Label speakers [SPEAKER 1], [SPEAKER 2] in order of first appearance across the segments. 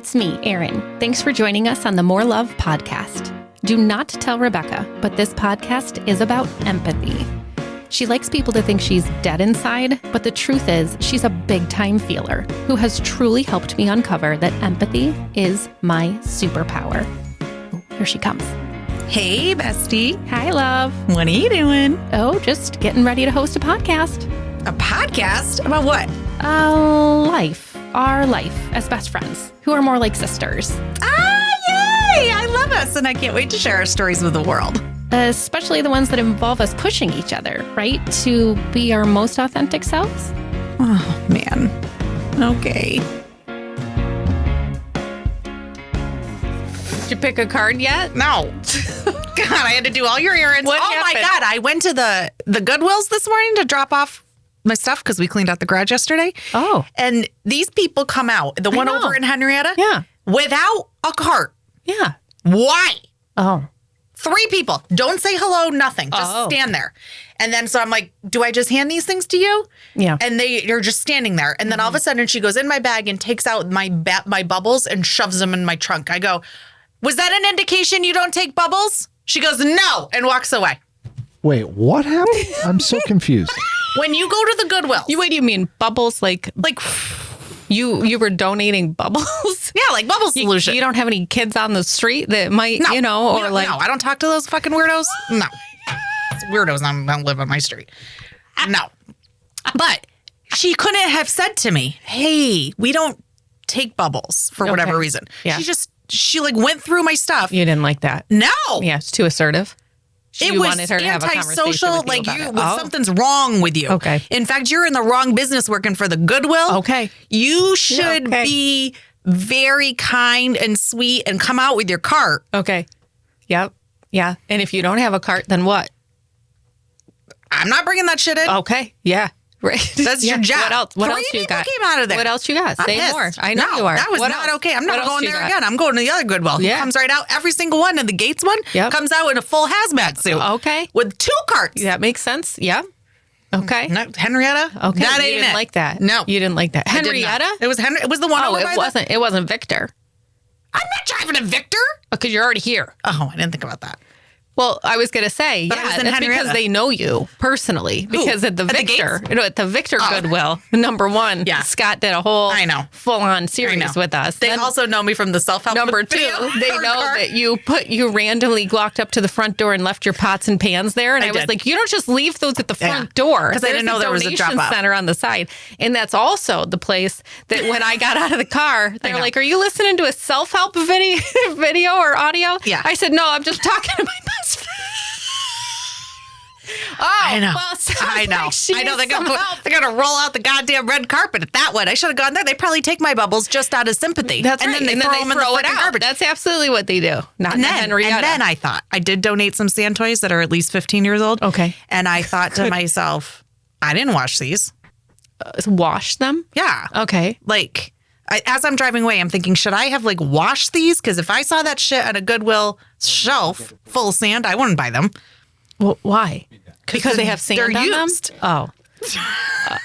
[SPEAKER 1] it's me, Erin. Thanks for joining us on the More Love podcast. Do not tell Rebecca, but this podcast is about empathy. She likes people to think she's dead inside, but the truth is she's a big-time feeler who has truly helped me uncover that empathy is my superpower. Oh, here she comes.
[SPEAKER 2] Hey, bestie.
[SPEAKER 1] Hi, love.
[SPEAKER 2] What are you doing?
[SPEAKER 1] Oh, just getting ready to host a podcast.
[SPEAKER 2] A podcast? About what?
[SPEAKER 1] Life. Our life as best friends, who are more like sisters.
[SPEAKER 2] Ah, yay! I love us, and I can't wait to share our stories with the world.
[SPEAKER 1] Especially the ones that involve us pushing each other, right? To be our most authentic selves.
[SPEAKER 2] Oh, man. Okay.
[SPEAKER 1] Did you pick a card yet?
[SPEAKER 2] No. God, I had to do all your errands.
[SPEAKER 1] What
[SPEAKER 2] my
[SPEAKER 1] happened?
[SPEAKER 2] God. I went to the Goodwills this morning to drop off my stuff because we cleaned out the garage yesterday.
[SPEAKER 1] Oh.
[SPEAKER 2] And these people come out, the one over in Henrietta,
[SPEAKER 1] Yeah.
[SPEAKER 2] without a cart.
[SPEAKER 1] Yeah.
[SPEAKER 2] Why?
[SPEAKER 1] Oh.
[SPEAKER 2] 3 people. Don't say hello, nothing. Just
[SPEAKER 1] Oh.
[SPEAKER 2] stand there. And then so I'm like, do I just hand these things to you?
[SPEAKER 1] Yeah.
[SPEAKER 2] And they're just standing there. And then all of a sudden she goes in my bag and takes out my bubbles and shoves them in my trunk. I go, was that an indication you don't take bubbles? She goes, no, and walks away.
[SPEAKER 3] Wait, what happened? I'm so confused.
[SPEAKER 2] When you go to the Goodwill.
[SPEAKER 1] What do you mean? Bubbles? Like you were donating bubbles?
[SPEAKER 2] Yeah, like bubble solution.
[SPEAKER 1] You don't have any kids on the street that might,
[SPEAKER 2] No,
[SPEAKER 1] No,
[SPEAKER 2] I don't talk to those fucking weirdos. No. It's weirdos don't live on my street. No. But she couldn't have said to me, hey, we don't take bubbles for whatever reason.
[SPEAKER 1] Yeah.
[SPEAKER 2] She like went through my stuff.
[SPEAKER 1] You didn't like that.
[SPEAKER 2] No.
[SPEAKER 1] Yeah, it's too assertive.
[SPEAKER 2] It
[SPEAKER 1] You
[SPEAKER 2] was
[SPEAKER 1] wanted her to have a conversation
[SPEAKER 2] antisocial,
[SPEAKER 1] with you
[SPEAKER 2] like
[SPEAKER 1] about
[SPEAKER 2] you,
[SPEAKER 1] it. Oh.
[SPEAKER 2] something's wrong with you.
[SPEAKER 1] Okay.
[SPEAKER 2] In fact, you're in the wrong business working for the Goodwill.
[SPEAKER 1] Okay.
[SPEAKER 2] You should
[SPEAKER 1] okay.
[SPEAKER 2] be very kind and sweet and come out with your cart.
[SPEAKER 1] Okay. Yep. Yeah. And if you don't have a cart, then what?
[SPEAKER 2] I'm not bringing that shit in.
[SPEAKER 1] Okay. Yeah. Right.
[SPEAKER 2] That's your job.
[SPEAKER 1] What else? What
[SPEAKER 2] 3
[SPEAKER 1] else you
[SPEAKER 2] people
[SPEAKER 1] got?
[SPEAKER 2] came out of there.
[SPEAKER 1] What else you got?
[SPEAKER 2] I'm
[SPEAKER 1] Say
[SPEAKER 2] pissed.
[SPEAKER 1] more. I know
[SPEAKER 2] No,
[SPEAKER 1] you are.
[SPEAKER 2] That was
[SPEAKER 1] What
[SPEAKER 2] not
[SPEAKER 1] else?
[SPEAKER 2] okay. I'm
[SPEAKER 1] What
[SPEAKER 2] not
[SPEAKER 1] else
[SPEAKER 2] going
[SPEAKER 1] you
[SPEAKER 2] there
[SPEAKER 1] got?
[SPEAKER 2] again. I'm going to the other Goodwill.
[SPEAKER 1] Yeah.
[SPEAKER 2] He comes right out. Every single one. And the Gates one comes out in a full hazmat suit.
[SPEAKER 1] Okay.
[SPEAKER 2] With 2 carts.
[SPEAKER 1] That makes sense. Yeah. Okay.
[SPEAKER 2] No, Henrietta?
[SPEAKER 1] Okay.
[SPEAKER 2] That
[SPEAKER 1] You
[SPEAKER 2] ain't
[SPEAKER 1] didn't
[SPEAKER 2] it.
[SPEAKER 1] like that.
[SPEAKER 2] No.
[SPEAKER 1] You didn't like that.
[SPEAKER 2] I did not.
[SPEAKER 1] Henrietta?
[SPEAKER 2] It was the one
[SPEAKER 1] Oh,
[SPEAKER 2] over by
[SPEAKER 1] it wasn't Victor.
[SPEAKER 2] I'm not driving a Victor.
[SPEAKER 1] Because you're already here.
[SPEAKER 2] Oh, I didn't think about that.
[SPEAKER 1] Well, I was going to say,
[SPEAKER 2] But I was in
[SPEAKER 1] that's
[SPEAKER 2] Henrietta.
[SPEAKER 1] because they know you personally. Because at the
[SPEAKER 2] At the
[SPEAKER 1] Victor,
[SPEAKER 2] Gates?
[SPEAKER 1] at the Victor Goodwill, number one,
[SPEAKER 2] Yeah.
[SPEAKER 1] Scott did a whole
[SPEAKER 2] I know.
[SPEAKER 1] full-on series with us.
[SPEAKER 2] They
[SPEAKER 1] Then
[SPEAKER 2] also know me from the self-help
[SPEAKER 1] number 2,
[SPEAKER 2] video.
[SPEAKER 1] they know that you randomly walked up to the front door and left your pots and pans there. And I was
[SPEAKER 2] did.
[SPEAKER 1] like, you don't just leave those at the front door.
[SPEAKER 2] 'Cause I didn't know there was a
[SPEAKER 1] donation
[SPEAKER 2] drop-off.
[SPEAKER 1] center on the side. And that's also the place that when I got out of the car, they were
[SPEAKER 2] know.
[SPEAKER 1] like, are you listening to a self-help video or audio?
[SPEAKER 2] Yeah.
[SPEAKER 1] I said, no, I'm just talking to my best friend. Oh,
[SPEAKER 2] I know.
[SPEAKER 1] Well, sounds
[SPEAKER 2] I know.
[SPEAKER 1] like she
[SPEAKER 2] I know.
[SPEAKER 1] needs some help.
[SPEAKER 2] They're gonna roll out the goddamn red carpet at that one. I should have gone there. They probably take my bubbles just out of sympathy.
[SPEAKER 1] That's
[SPEAKER 2] and
[SPEAKER 1] right.
[SPEAKER 2] Then they throw them in the
[SPEAKER 1] it
[SPEAKER 2] fucking
[SPEAKER 1] out.
[SPEAKER 2] garbage.
[SPEAKER 1] That's absolutely what they do. Not
[SPEAKER 2] and
[SPEAKER 1] the
[SPEAKER 2] then,
[SPEAKER 1] Henrietta.
[SPEAKER 2] and then I thought I did donate some sand toys that are at least 15 years old.
[SPEAKER 1] Okay.
[SPEAKER 2] And I thought to myself, I didn't wash these.
[SPEAKER 1] Wash them.
[SPEAKER 2] Yeah.
[SPEAKER 1] Okay.
[SPEAKER 2] Like, as I'm driving away, I'm thinking, should I have like washed these? Because if I saw that shit at a Goodwill shelf full of sand, I wouldn't buy them.
[SPEAKER 1] Well, why? Because they have sand
[SPEAKER 2] they're
[SPEAKER 1] on
[SPEAKER 2] used.
[SPEAKER 1] them?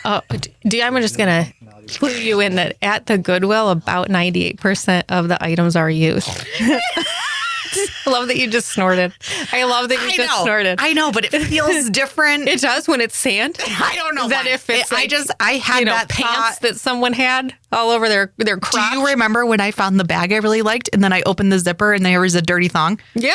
[SPEAKER 1] Oh. I'm just going to clue you in that at the Goodwill, about 98% of the items are used. I love that you just snorted. I love that you just snorted.
[SPEAKER 2] I know, but it feels different.
[SPEAKER 1] It does when it's sand.
[SPEAKER 2] I don't know
[SPEAKER 1] that
[SPEAKER 2] why.
[SPEAKER 1] if it's
[SPEAKER 2] I had that
[SPEAKER 1] pants
[SPEAKER 2] thought.
[SPEAKER 1] that someone had all over their crotch.
[SPEAKER 2] Do you remember when I found the bag I really liked and then I opened the zipper and there was a dirty thong?
[SPEAKER 1] Yeah.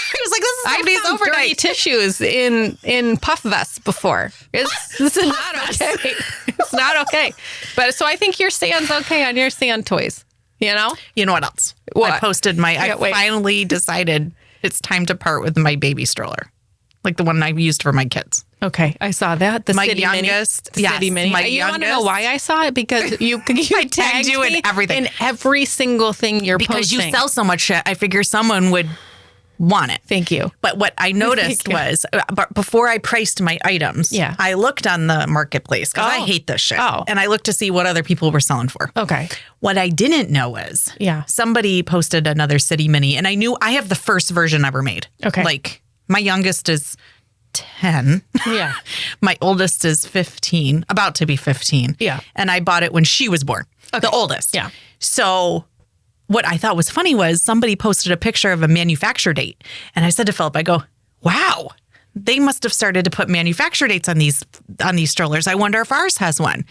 [SPEAKER 2] I was like, this is somebody's
[SPEAKER 1] I found dirty
[SPEAKER 2] overnight.
[SPEAKER 1] tissues in puff vests before. This is not okay. It's not okay. But so I think your sand's okay on your sand toys. You know?
[SPEAKER 2] You know what else?
[SPEAKER 1] What?
[SPEAKER 2] I posted I finally decided it's time to part with my baby stroller. Like the one I used for my kids.
[SPEAKER 1] Okay, I saw that. The
[SPEAKER 2] My
[SPEAKER 1] City
[SPEAKER 2] youngest,
[SPEAKER 1] Mini.
[SPEAKER 2] yes,
[SPEAKER 1] City Mini.
[SPEAKER 2] my
[SPEAKER 1] You want to know
[SPEAKER 2] youngest.
[SPEAKER 1] why I saw it? Because you
[SPEAKER 2] I tagged you in
[SPEAKER 1] me
[SPEAKER 2] everything.
[SPEAKER 1] in every single thing you're
[SPEAKER 2] Because
[SPEAKER 1] posting.
[SPEAKER 2] you sell so much shit, I figure someone would want it.
[SPEAKER 1] Thank you.
[SPEAKER 2] But what I noticed
[SPEAKER 1] Thank you.
[SPEAKER 2] was, but before I priced my items,
[SPEAKER 1] Yeah.
[SPEAKER 2] I looked on the marketplace because I
[SPEAKER 1] Oh.
[SPEAKER 2] hate this shit.
[SPEAKER 1] Oh.
[SPEAKER 2] And I looked to see what other people were selling for.
[SPEAKER 1] Okay.
[SPEAKER 2] What I didn't know was,
[SPEAKER 1] Yeah.
[SPEAKER 2] somebody posted another City Mini, and I knew I have the first version ever made.
[SPEAKER 1] Okay.
[SPEAKER 2] Like my youngest is 10.
[SPEAKER 1] Yeah.
[SPEAKER 2] My oldest is 15, about to be 15.
[SPEAKER 1] Yeah.
[SPEAKER 2] And I bought it when she was born, the oldest.
[SPEAKER 1] Yeah.
[SPEAKER 2] So what I thought was funny was somebody posted a picture of a manufacture date. And I said to Philip, I go, wow, they must have started to put manufacture dates on these strollers. I wonder if ours has one.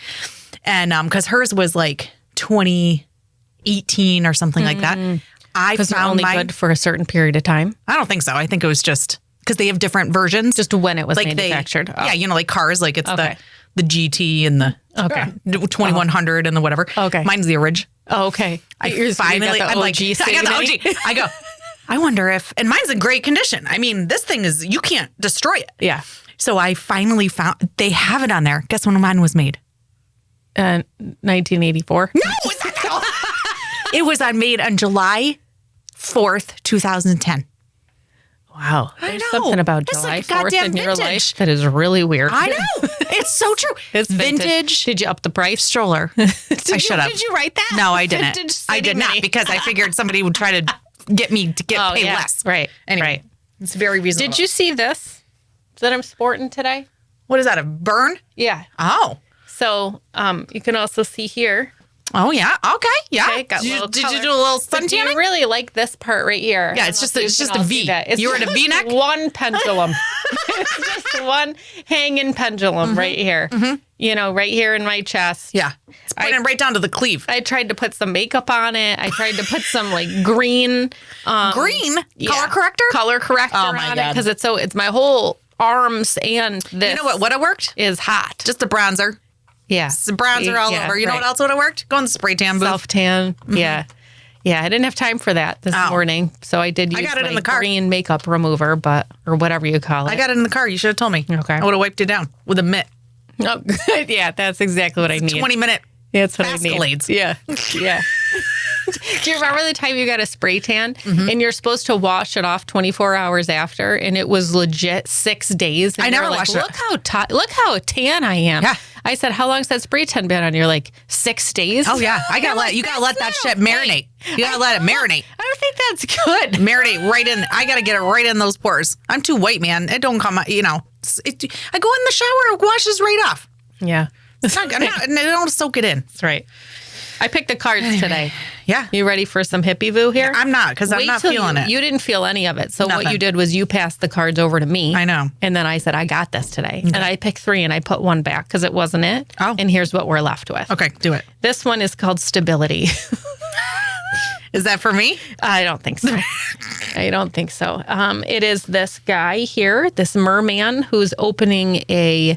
[SPEAKER 2] And because hers was like 2018 or something like that. I
[SPEAKER 1] Because they're
[SPEAKER 2] found
[SPEAKER 1] only
[SPEAKER 2] mine.
[SPEAKER 1] good for a certain period of time.
[SPEAKER 2] I don't think so. I think it was just because they have different versions.
[SPEAKER 1] Just when it was
[SPEAKER 2] like
[SPEAKER 1] manufactured.
[SPEAKER 2] Yeah, like cars, like it's
[SPEAKER 1] Okay.
[SPEAKER 2] the GT and the
[SPEAKER 1] Okay.
[SPEAKER 2] 2100 and the whatever.
[SPEAKER 1] Okay.
[SPEAKER 2] Mine's the orig.
[SPEAKER 1] Oh, okay.
[SPEAKER 2] I'm
[SPEAKER 1] You got
[SPEAKER 2] like,
[SPEAKER 1] the
[SPEAKER 2] I got the OG. I go, I wonder if, and mine's in great condition. I mean, this thing is, you can't destroy it.
[SPEAKER 1] Yeah.
[SPEAKER 2] So I finally found, they have it on there. Guess when mine was made?
[SPEAKER 1] 1984.
[SPEAKER 2] No, it's not that old. It was made on July 4th, 2010.
[SPEAKER 1] Wow.
[SPEAKER 2] I
[SPEAKER 1] There's
[SPEAKER 2] know.
[SPEAKER 1] something about
[SPEAKER 2] It's
[SPEAKER 1] July
[SPEAKER 2] like
[SPEAKER 1] 4th
[SPEAKER 2] goddamn
[SPEAKER 1] in your
[SPEAKER 2] vintage.
[SPEAKER 1] life that is really weird.
[SPEAKER 2] I know. It's so true.
[SPEAKER 1] It's
[SPEAKER 2] vintage.
[SPEAKER 1] Did you up the price?
[SPEAKER 2] Stroller. I should have.
[SPEAKER 1] Did you write that?
[SPEAKER 2] No, I didn't.
[SPEAKER 1] Vintage
[SPEAKER 2] I
[SPEAKER 1] city
[SPEAKER 2] did not
[SPEAKER 1] money.
[SPEAKER 2] because I figured somebody would try to get me to pay less.
[SPEAKER 1] Right.
[SPEAKER 2] Anyway,
[SPEAKER 1] Right.
[SPEAKER 2] it's very reasonable.
[SPEAKER 1] Did you see this that I'm sporting today?
[SPEAKER 2] What is that? A burn?
[SPEAKER 1] Yeah.
[SPEAKER 2] Oh.
[SPEAKER 1] So you can also see here.
[SPEAKER 2] Oh yeah. Okay. Yeah.
[SPEAKER 1] Okay, got a little
[SPEAKER 2] Did you
[SPEAKER 1] color.
[SPEAKER 2] do a little sun
[SPEAKER 1] But do you
[SPEAKER 2] tanning?
[SPEAKER 1] really like this part right here?
[SPEAKER 2] Yeah,
[SPEAKER 1] I
[SPEAKER 2] it's
[SPEAKER 1] don't
[SPEAKER 2] just
[SPEAKER 1] know if
[SPEAKER 2] it's
[SPEAKER 1] you
[SPEAKER 2] just
[SPEAKER 1] can
[SPEAKER 2] a
[SPEAKER 1] all
[SPEAKER 2] V.
[SPEAKER 1] see that. It's
[SPEAKER 2] You were in a
[SPEAKER 1] just
[SPEAKER 2] V-neck?
[SPEAKER 1] One pendulum. It's just one hanging pendulum right here. Right here in my chest.
[SPEAKER 2] Yeah. It's pointing right down to the cleave.
[SPEAKER 1] I tried to put some makeup on it. I tried to put some like green
[SPEAKER 2] Green color corrector.
[SPEAKER 1] color corrector
[SPEAKER 2] Oh, my
[SPEAKER 1] on it
[SPEAKER 2] God.
[SPEAKER 1] because it's my whole arms and this.
[SPEAKER 2] You know what would have worked?
[SPEAKER 1] is hot.
[SPEAKER 2] Just a bronzer.
[SPEAKER 1] Yeah,
[SPEAKER 2] It's a bronzer all over. You know what else would have worked? Go in the spray tan booth.
[SPEAKER 1] Self tan. Yeah. Yeah, I didn't have time for that this morning, so I did use
[SPEAKER 2] got it
[SPEAKER 1] my
[SPEAKER 2] in the car.
[SPEAKER 1] green makeup remover, or whatever you call it.
[SPEAKER 2] I got it in the car. You should have told me.
[SPEAKER 1] Okay.
[SPEAKER 2] I would have wiped it down with a mitt.
[SPEAKER 1] Oh, yeah, that's exactly what I need.
[SPEAKER 2] 20-minute.
[SPEAKER 1] That's what I need.
[SPEAKER 2] Escalades.
[SPEAKER 1] Yeah, yeah. Do you remember the time you got a spray tan and you're supposed to wash it off 24 hours after, and it was legit 6 days? And
[SPEAKER 2] I never
[SPEAKER 1] you're like,
[SPEAKER 2] washed it.
[SPEAKER 1] Look how tan I am.
[SPEAKER 2] Yeah.
[SPEAKER 1] I said, how long's that spray tan been on? You're like 6 days.
[SPEAKER 2] Oh yeah. You gotta let that shit marinate. You gotta let it marinate.
[SPEAKER 1] I don't think that's good.
[SPEAKER 2] Marinate right in. I gotta get it right in those pores. I'm too white, man. It don't come out. I go in the shower, it washes right off.
[SPEAKER 1] Yeah,
[SPEAKER 2] It's not. I don't soak it in.
[SPEAKER 1] that's right. I picked the cards today.
[SPEAKER 2] Yeah.
[SPEAKER 1] You ready for some hippie voo here?
[SPEAKER 2] I'm not because I'm
[SPEAKER 1] Wait
[SPEAKER 2] not
[SPEAKER 1] till
[SPEAKER 2] feeling it.
[SPEAKER 1] You didn't feel any of it. So what
[SPEAKER 2] Nothing.
[SPEAKER 1] you did was you passed the cards over to me.
[SPEAKER 2] I know.
[SPEAKER 1] And then I said, I got this today. And I picked 3 and I put 1 back because it wasn't it.
[SPEAKER 2] Oh.
[SPEAKER 1] And here's what we're left with.
[SPEAKER 2] Okay, do it.
[SPEAKER 1] This one is called stability.
[SPEAKER 2] Is that for me?
[SPEAKER 1] I don't think so. I don't think so. It is this guy here, this merman who's opening a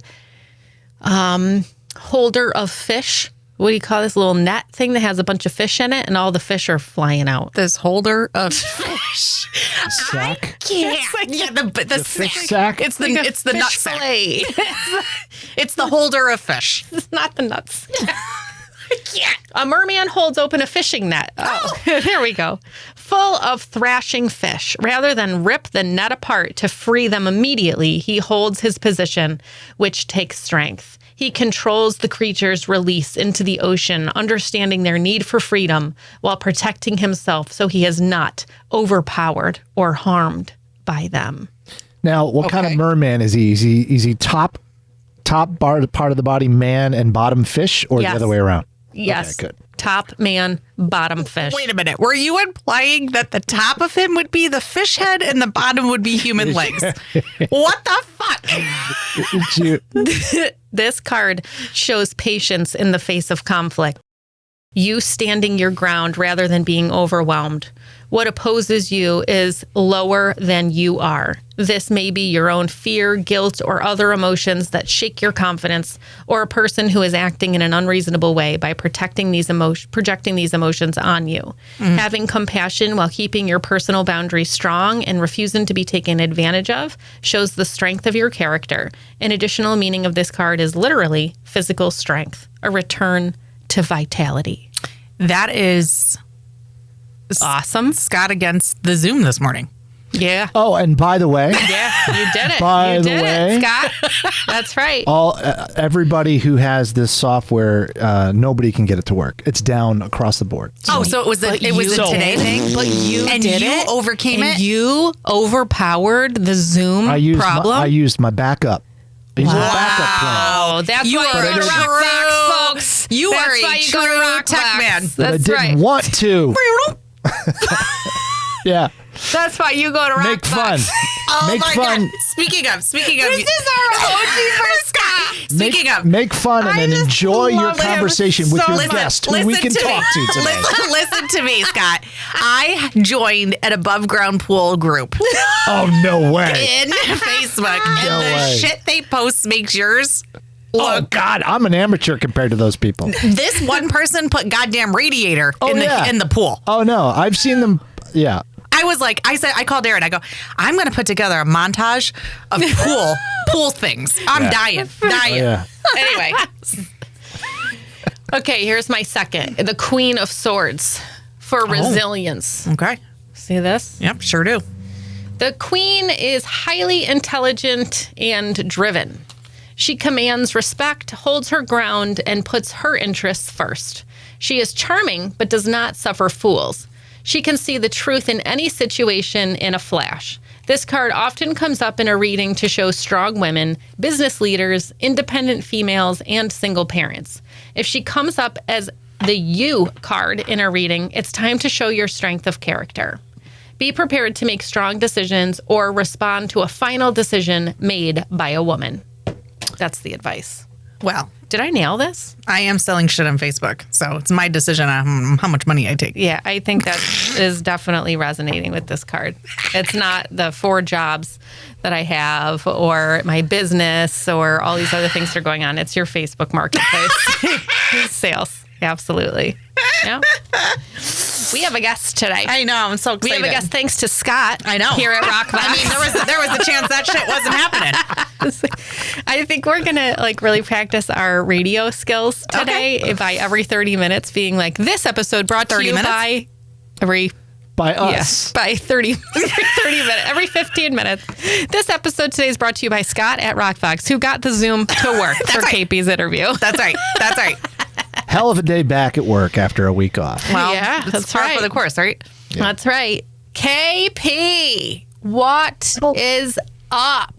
[SPEAKER 1] holder of fish. What do you call this little net thing that has a bunch of fish in it, and all the fish are flying out?
[SPEAKER 2] This holder of fish.
[SPEAKER 3] Sack.
[SPEAKER 2] Yeah, the
[SPEAKER 3] fish sack?
[SPEAKER 2] It's the nut
[SPEAKER 1] Fish
[SPEAKER 2] sack.
[SPEAKER 1] fillet.
[SPEAKER 2] It's the holder of fish.
[SPEAKER 1] It's not the nuts. A merman holds open a fishing net. Oh, there we go. Full of thrashing fish. Rather than rip the net apart to free them immediately, he holds his position, which takes strength. He controls the creature's release into the ocean, understanding their need for freedom while protecting himself so he is not overpowered or harmed by them.
[SPEAKER 3] Now, what kind of merman is he? Is he top part of the body man and bottom fish, or
[SPEAKER 1] Yes.
[SPEAKER 3] the other way around?
[SPEAKER 1] Yes.
[SPEAKER 3] Okay, good.
[SPEAKER 1] Top man, bottom fish.
[SPEAKER 2] Wait a minute. Were you implying that the top of him would be the fish head and the bottom would be human legs? What the fuck?
[SPEAKER 3] It's you.
[SPEAKER 1] This card shows patience in the face of conflict. You standing your ground rather than being overwhelmed. What opposes you is lower than you are. This may be your own fear, guilt, or other emotions that shake your confidence, or a person who is acting in an unreasonable way by projecting these emotions on you. Having compassion while keeping your personal boundaries strong and refusing to be taken advantage of shows the strength of your character. An additional meaning of this card is literally physical strength, a return to vitality.
[SPEAKER 2] That is
[SPEAKER 1] Awesome.
[SPEAKER 2] Scott against the Zoom this morning.
[SPEAKER 1] Yeah.
[SPEAKER 3] Oh, and by the way,
[SPEAKER 1] Yeah, you did it.
[SPEAKER 3] By
[SPEAKER 1] you
[SPEAKER 3] the
[SPEAKER 1] did
[SPEAKER 3] way-
[SPEAKER 1] it, Scott. That's right.
[SPEAKER 3] everybody who has this software, nobody can get it to work. It's down across the board.
[SPEAKER 2] Oh, so it was a today thing?
[SPEAKER 1] But you
[SPEAKER 2] And
[SPEAKER 1] did
[SPEAKER 2] you
[SPEAKER 1] it.
[SPEAKER 2] overcame
[SPEAKER 1] and
[SPEAKER 2] it?
[SPEAKER 1] You overpowered the Zoom problem.
[SPEAKER 3] I used my backup. I used a backup plan.
[SPEAKER 1] Oh, that's
[SPEAKER 2] You
[SPEAKER 1] why
[SPEAKER 2] are
[SPEAKER 1] you go to
[SPEAKER 2] a
[SPEAKER 1] Rockbox,
[SPEAKER 2] true-
[SPEAKER 1] folks.
[SPEAKER 2] You
[SPEAKER 1] That's
[SPEAKER 2] are a
[SPEAKER 1] why you go to
[SPEAKER 2] true
[SPEAKER 1] Rockbox.
[SPEAKER 2] tech man.
[SPEAKER 3] But I
[SPEAKER 1] That's
[SPEAKER 3] didn't
[SPEAKER 1] right.
[SPEAKER 3] want to. Yeah.
[SPEAKER 1] That's why you go to Rock
[SPEAKER 3] Make fun.
[SPEAKER 2] Oh
[SPEAKER 3] Make
[SPEAKER 2] my
[SPEAKER 3] fun.
[SPEAKER 2] God. Speaking of.
[SPEAKER 1] This is our OG for Scott.
[SPEAKER 2] Speaking of.
[SPEAKER 3] Make fun and
[SPEAKER 1] I
[SPEAKER 3] then
[SPEAKER 1] just
[SPEAKER 3] enjoy your
[SPEAKER 1] love him
[SPEAKER 3] conversation with
[SPEAKER 1] so
[SPEAKER 3] your
[SPEAKER 1] much.
[SPEAKER 3] guest who we can talk to today.
[SPEAKER 2] Listen to me, Scott. I joined an above ground pool group
[SPEAKER 3] Oh, no way.
[SPEAKER 2] in Facebook, and
[SPEAKER 3] No
[SPEAKER 2] the
[SPEAKER 3] way.
[SPEAKER 2] shit they post makes yours.
[SPEAKER 3] Oh, God. I'm an amateur compared to those people.
[SPEAKER 2] This one person put goddamn radiator in the pool.
[SPEAKER 3] Oh, no. I've seen them. Yeah.
[SPEAKER 2] I was like, I called Aaron. I go, I'm going to put together a montage of pool things. I'm dying.
[SPEAKER 3] Oh, yeah.
[SPEAKER 2] Anyway,
[SPEAKER 1] Okay, here's my second. The Queen of Swords for resilience.
[SPEAKER 2] okay.
[SPEAKER 1] See this?
[SPEAKER 2] Yep, sure do.
[SPEAKER 1] The Queen is highly intelligent and driven. She commands respect, holds her ground, and puts her interests first. She is charming, but does not suffer fools. She can see the truth in any situation in a flash. This card often comes up in a reading to show strong women, business leaders, independent females, and single parents. If she comes up as the You card in a reading, it's time to show your strength of character. Be prepared to make strong decisions or respond to a final decision made by a woman. That's the advice.
[SPEAKER 2] Well,
[SPEAKER 1] Did I nail this?
[SPEAKER 2] I am selling shit on Facebook, so it's my decision on how much money I take.
[SPEAKER 1] Yeah, I think that is definitely resonating with this card. It's not the 4 jobs that I have or my business or all these other things that are going on. It's your Facebook marketplace. Sales. Absolutely. Yeah. We have a guest today.
[SPEAKER 2] I know. I'm so
[SPEAKER 1] We
[SPEAKER 2] excited.
[SPEAKER 1] have a guest thanks to Scott.
[SPEAKER 2] I know.
[SPEAKER 1] Here at Rock Box.
[SPEAKER 2] I mean, there was a chance that shit wasn't happening.
[SPEAKER 1] I think we're gonna really practice our radio skills today by every 30 minutes being like, this episode brought to
[SPEAKER 2] 30
[SPEAKER 1] you
[SPEAKER 2] minutes?
[SPEAKER 1] by every
[SPEAKER 3] By us.
[SPEAKER 1] Yes, by 30 minutes, every 15 minutes. This episode today is brought to you by Scott at Rockfox, who got the Zoom to work for
[SPEAKER 2] right.
[SPEAKER 1] KP's interview.
[SPEAKER 2] That's right. That's right.
[SPEAKER 3] Hell of a day back at work after a week off.
[SPEAKER 2] Well,
[SPEAKER 1] Yeah,
[SPEAKER 2] it's
[SPEAKER 1] that's
[SPEAKER 2] par
[SPEAKER 1] right.
[SPEAKER 2] for the course, right?
[SPEAKER 1] That's right. KP, what is up?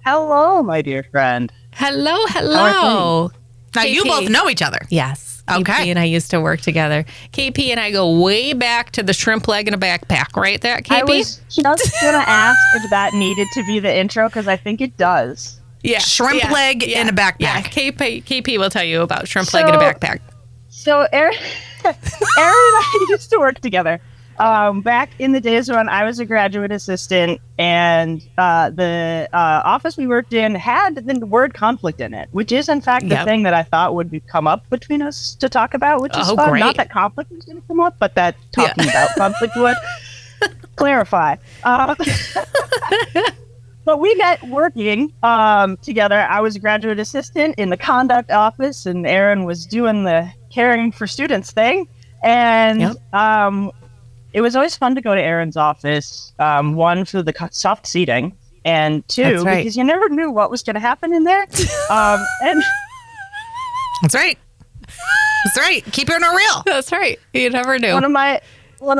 [SPEAKER 4] Hello, my dear friend.
[SPEAKER 1] Hello,
[SPEAKER 4] are
[SPEAKER 1] hello.
[SPEAKER 2] Now, you
[SPEAKER 1] KP.
[SPEAKER 2] both know each other.
[SPEAKER 1] Yes.
[SPEAKER 2] Okay.
[SPEAKER 1] KP and I used to work together. KP and I go way back to the shrimp leg in a backpack, right? That KP?
[SPEAKER 4] I was just going to ask if that needed to be the intro because I think it does.
[SPEAKER 1] Yeah.
[SPEAKER 2] Shrimp leg in a backpack.
[SPEAKER 1] Yeah. KP will tell you about shrimp leg in a backpack.
[SPEAKER 4] So Aaron and I used to work together back in the days when I was a graduate assistant, and the office we worked in had the word conflict in it, which is in fact the
[SPEAKER 1] Yep.
[SPEAKER 4] thing that I thought would come up between us to talk about, which is
[SPEAKER 1] Oh,
[SPEAKER 4] fun.
[SPEAKER 1] great.
[SPEAKER 4] Not that conflict was going to come up, but that talking about conflict would. Clarify. But we met working together. I was a graduate assistant in the conduct office, and Aaron was doing the caring for students thing. And
[SPEAKER 1] Yep.
[SPEAKER 4] it was always fun to go to Aaron's office, one, for the soft seating, and two,
[SPEAKER 1] That's right.
[SPEAKER 4] because you never knew what was going to happen in there. And
[SPEAKER 2] That's right. That's right. Keep it real.
[SPEAKER 1] That's right. You never knew.
[SPEAKER 4] one of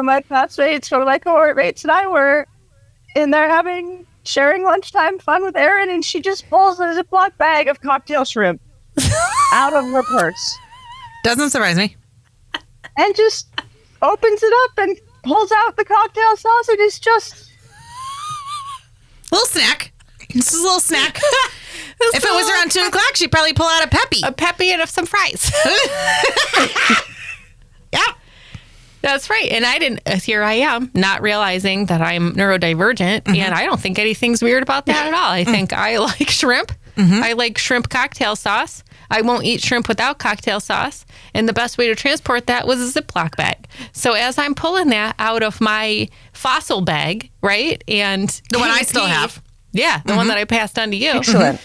[SPEAKER 4] my classmates, one of my cohort mates, and I were in there sharing lunchtime fun with Aaron, and she just pulls a Ziploc bag of cocktail shrimp out of her purse
[SPEAKER 2] Doesn't surprise me.
[SPEAKER 4] and just opens it up and pulls out the cocktail sauce, and it's just
[SPEAKER 2] Little snack. This is a little snack. If it was around 2 o'clock, she'd probably pull out a Peppy.
[SPEAKER 1] a peppy and some fries.
[SPEAKER 2] Yeah.
[SPEAKER 1] That's right. And here I am, not realizing that I'm neurodivergent, and I don't think anything's weird about that at all. I think I like shrimp. I like shrimp cocktail sauce. I won't eat shrimp without cocktail sauce. And the best way to transport that was a Ziploc bag. So as I'm pulling that out of my fossil bag, right? And
[SPEAKER 2] The one I still have.
[SPEAKER 1] Yeah, the one that I passed on to you.
[SPEAKER 4] excellent.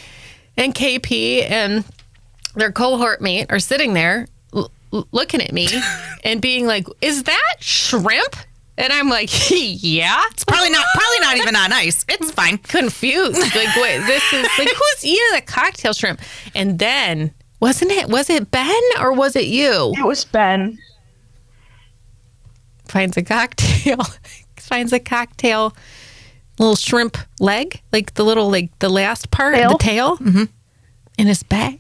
[SPEAKER 1] And KP and their cohort mate are sitting there looking at me and being like, "Is that shrimp?" And I'm like, "Yeah."
[SPEAKER 2] It's probably not even that nice. It's fine.
[SPEAKER 1] Confused. Like, wait, this is like, who's eating a cocktail shrimp? And then was it Ben or was it you?
[SPEAKER 4] It was Ben.
[SPEAKER 1] Finds a cocktail little shrimp leg, like the little, like the last part of the tail in his bag.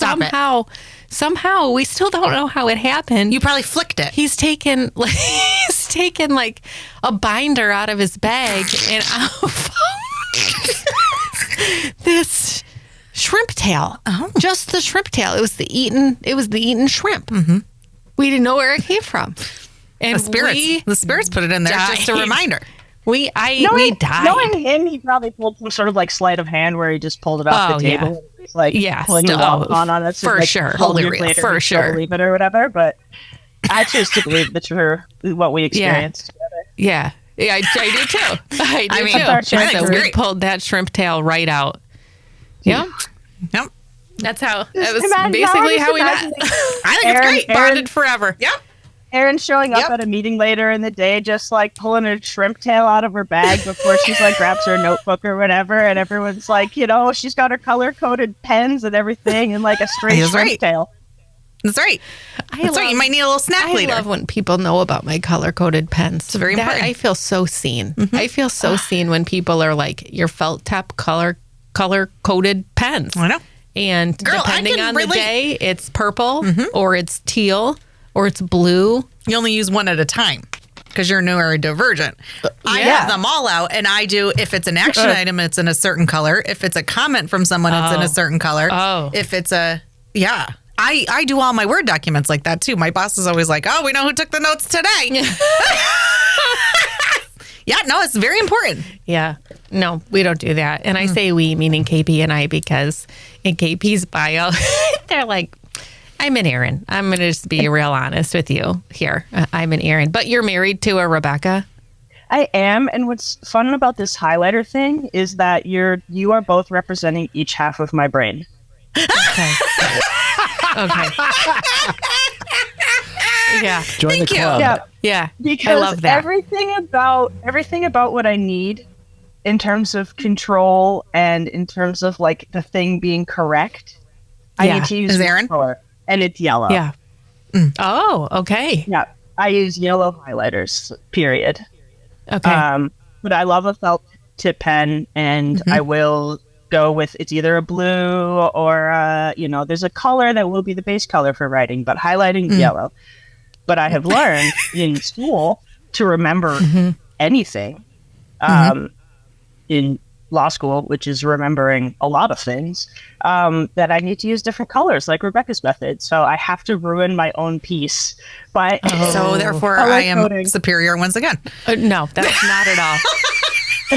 [SPEAKER 2] Stop it.
[SPEAKER 1] somehow we still don't know how it happened.
[SPEAKER 2] You probably flicked it.
[SPEAKER 1] He's taken like a binder out of his bag and out this shrimp tail.
[SPEAKER 2] Oh.
[SPEAKER 1] Just the shrimp tail. It was the eaten shrimp. Mm-hmm. We didn't know where it came from. And
[SPEAKER 2] the spirits put it in there. It's just a reminder.
[SPEAKER 1] We died.
[SPEAKER 4] Knowing him, he probably pulled some sort of like sleight of hand where he just pulled it off the table. And was, like pulling the lock on it.
[SPEAKER 1] For sure.
[SPEAKER 4] Later,
[SPEAKER 1] for sure.
[SPEAKER 4] Believe it or whatever. But I choose to believe what we experienced together.
[SPEAKER 1] Yeah. Yeah, I do too. I mean, we pulled that shrimp tail right out. Yep. That's how. That was basically how we met.
[SPEAKER 2] I think it's great.
[SPEAKER 1] Bonded forever.
[SPEAKER 2] Yep.
[SPEAKER 4] Erin showing up at a meeting later in the day, just like pulling a shrimp tail out of her bag before she's like grabs her notebook or whatever, and everyone's like, she's got her color-coded pens and everything, and like a straight shrimp tail.
[SPEAKER 2] That's right. That's right. You might need a little snack later.
[SPEAKER 1] I love when people know about my color-coded pens.
[SPEAKER 2] It's very important.
[SPEAKER 1] I feel so seen. Mm-hmm. I feel so seen when people are like, your felt tip color-coded pens.
[SPEAKER 2] I know.
[SPEAKER 1] And depending on the day, it's purple or it's teal or it's blue.
[SPEAKER 2] You only use one at a time because you're neurodivergent. I have them all out, and I do, if it's an action item, it's in a certain color. If it's a comment from someone, it's in a certain color. If it's I do all my Word documents like that, too. My boss is always like, we know who took the notes today. Yeah, no, it's very important.
[SPEAKER 1] Yeah. No, we don't do that. And I say we, meaning KP and I, because in KP's bio, they're like, I'm an Aaron. I'm going to just be real honest with you here. I'm an Aaron. But you're married to a Rebecca?
[SPEAKER 4] I am. And what's fun about this highlighter thing is that you are both representing each half of my brain.
[SPEAKER 1] Okay. Okay. Yeah.
[SPEAKER 3] Join the club.
[SPEAKER 1] Yeah.
[SPEAKER 4] Because
[SPEAKER 1] I love that.
[SPEAKER 4] everything about what I need in terms of control and in terms of like the thing being correct, I need to use
[SPEAKER 2] Aaron?
[SPEAKER 4] color, and it's yellow.
[SPEAKER 1] Yeah. Oh, okay.
[SPEAKER 4] Yeah. I use yellow highlighters, period.
[SPEAKER 1] Okay.
[SPEAKER 4] But I love a felt tip pen, and I will go with, it's either a blue or there's a color that will be the base color for writing, but highlighting yellow. But I have learned in school to remember anything in law school, which is remembering a lot of things, that I need to use different colors, like Rebecca's method. So I have to ruin my own piece by
[SPEAKER 2] so therefore I am superior once again.
[SPEAKER 1] No, that's not at all.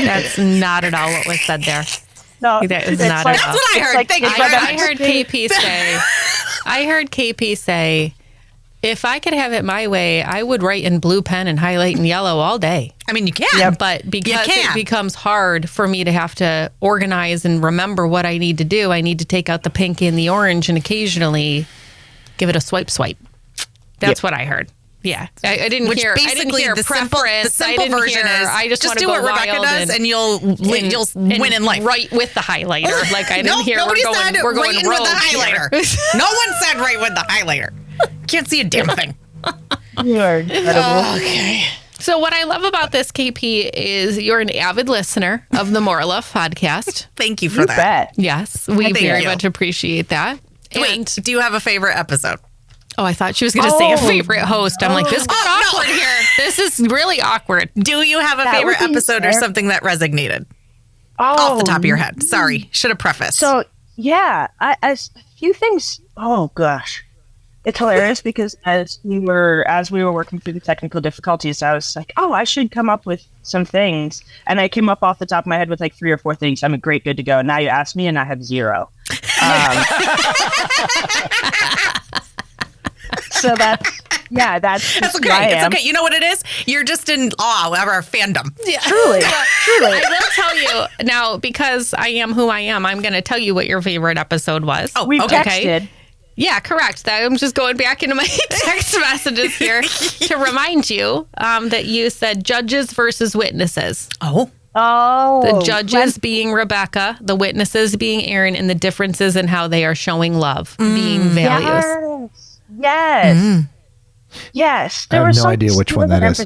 [SPEAKER 1] That's not at all what was said there.
[SPEAKER 4] No,
[SPEAKER 1] that is not at all.
[SPEAKER 2] That's what I heard.
[SPEAKER 1] I heard KP say. I heard KP say, if I could have it my way, I would write in blue pen and highlight in yellow all day.
[SPEAKER 2] I mean, you can.
[SPEAKER 1] Yeah, but because it becomes hard for me to have to organize and remember what I need to do, I need to take out the pink and the orange and occasionally give it a swipe. That's what I heard. Yeah, I didn't hear. I didn't hear
[SPEAKER 2] the
[SPEAKER 1] preference.
[SPEAKER 2] simple version is
[SPEAKER 1] I just want to
[SPEAKER 2] do
[SPEAKER 1] go
[SPEAKER 2] what Rebecca does, and you'll win in life.
[SPEAKER 1] Right with the highlighter. Like I didn't hear.
[SPEAKER 2] Nobody said
[SPEAKER 1] we're going
[SPEAKER 2] right with the highlighter. No one said right with the highlighter. Can't see a damn thing.
[SPEAKER 4] You are incredible.
[SPEAKER 2] Okay.
[SPEAKER 1] So what I love about this, KP, is you're an avid listener of the More Love podcast.
[SPEAKER 2] Thank you for that.
[SPEAKER 4] Bet.
[SPEAKER 1] Yes, we very much appreciate that.
[SPEAKER 2] Wait, do you have a favorite episode?
[SPEAKER 1] Oh, I thought she was going to say a favorite host. I'm like, this is awkward here. This is really awkward.
[SPEAKER 2] Do you have a favorite episode or something that resonated? Off the top of your head. Sorry, should have prefaced.
[SPEAKER 4] So, yeah, a few things. Oh, gosh. It's hilarious because as we were working through the technical difficulties, I was like, I should come up with some things. And I came up off the top of my head with like 3 or 4 things. I'm good to go. Now you ask me and I have 0. So that's
[SPEAKER 2] okay. It's okay. You know what it is? You're just in awe of our fandom.
[SPEAKER 4] Yeah. Truly.
[SPEAKER 1] I will tell you now, because I am who I am, I'm going to tell you what your favorite episode was.
[SPEAKER 4] Oh, we texted.
[SPEAKER 1] Yeah, correct. I'm just going back into my text messages here to remind you that you said judges versus witnesses.
[SPEAKER 4] Oh.
[SPEAKER 1] The judges being Rebecca, the witnesses being Aaron, and the differences in how they are showing love, being values.
[SPEAKER 4] Yes. Mm. Yes.
[SPEAKER 3] I have no idea which one that is.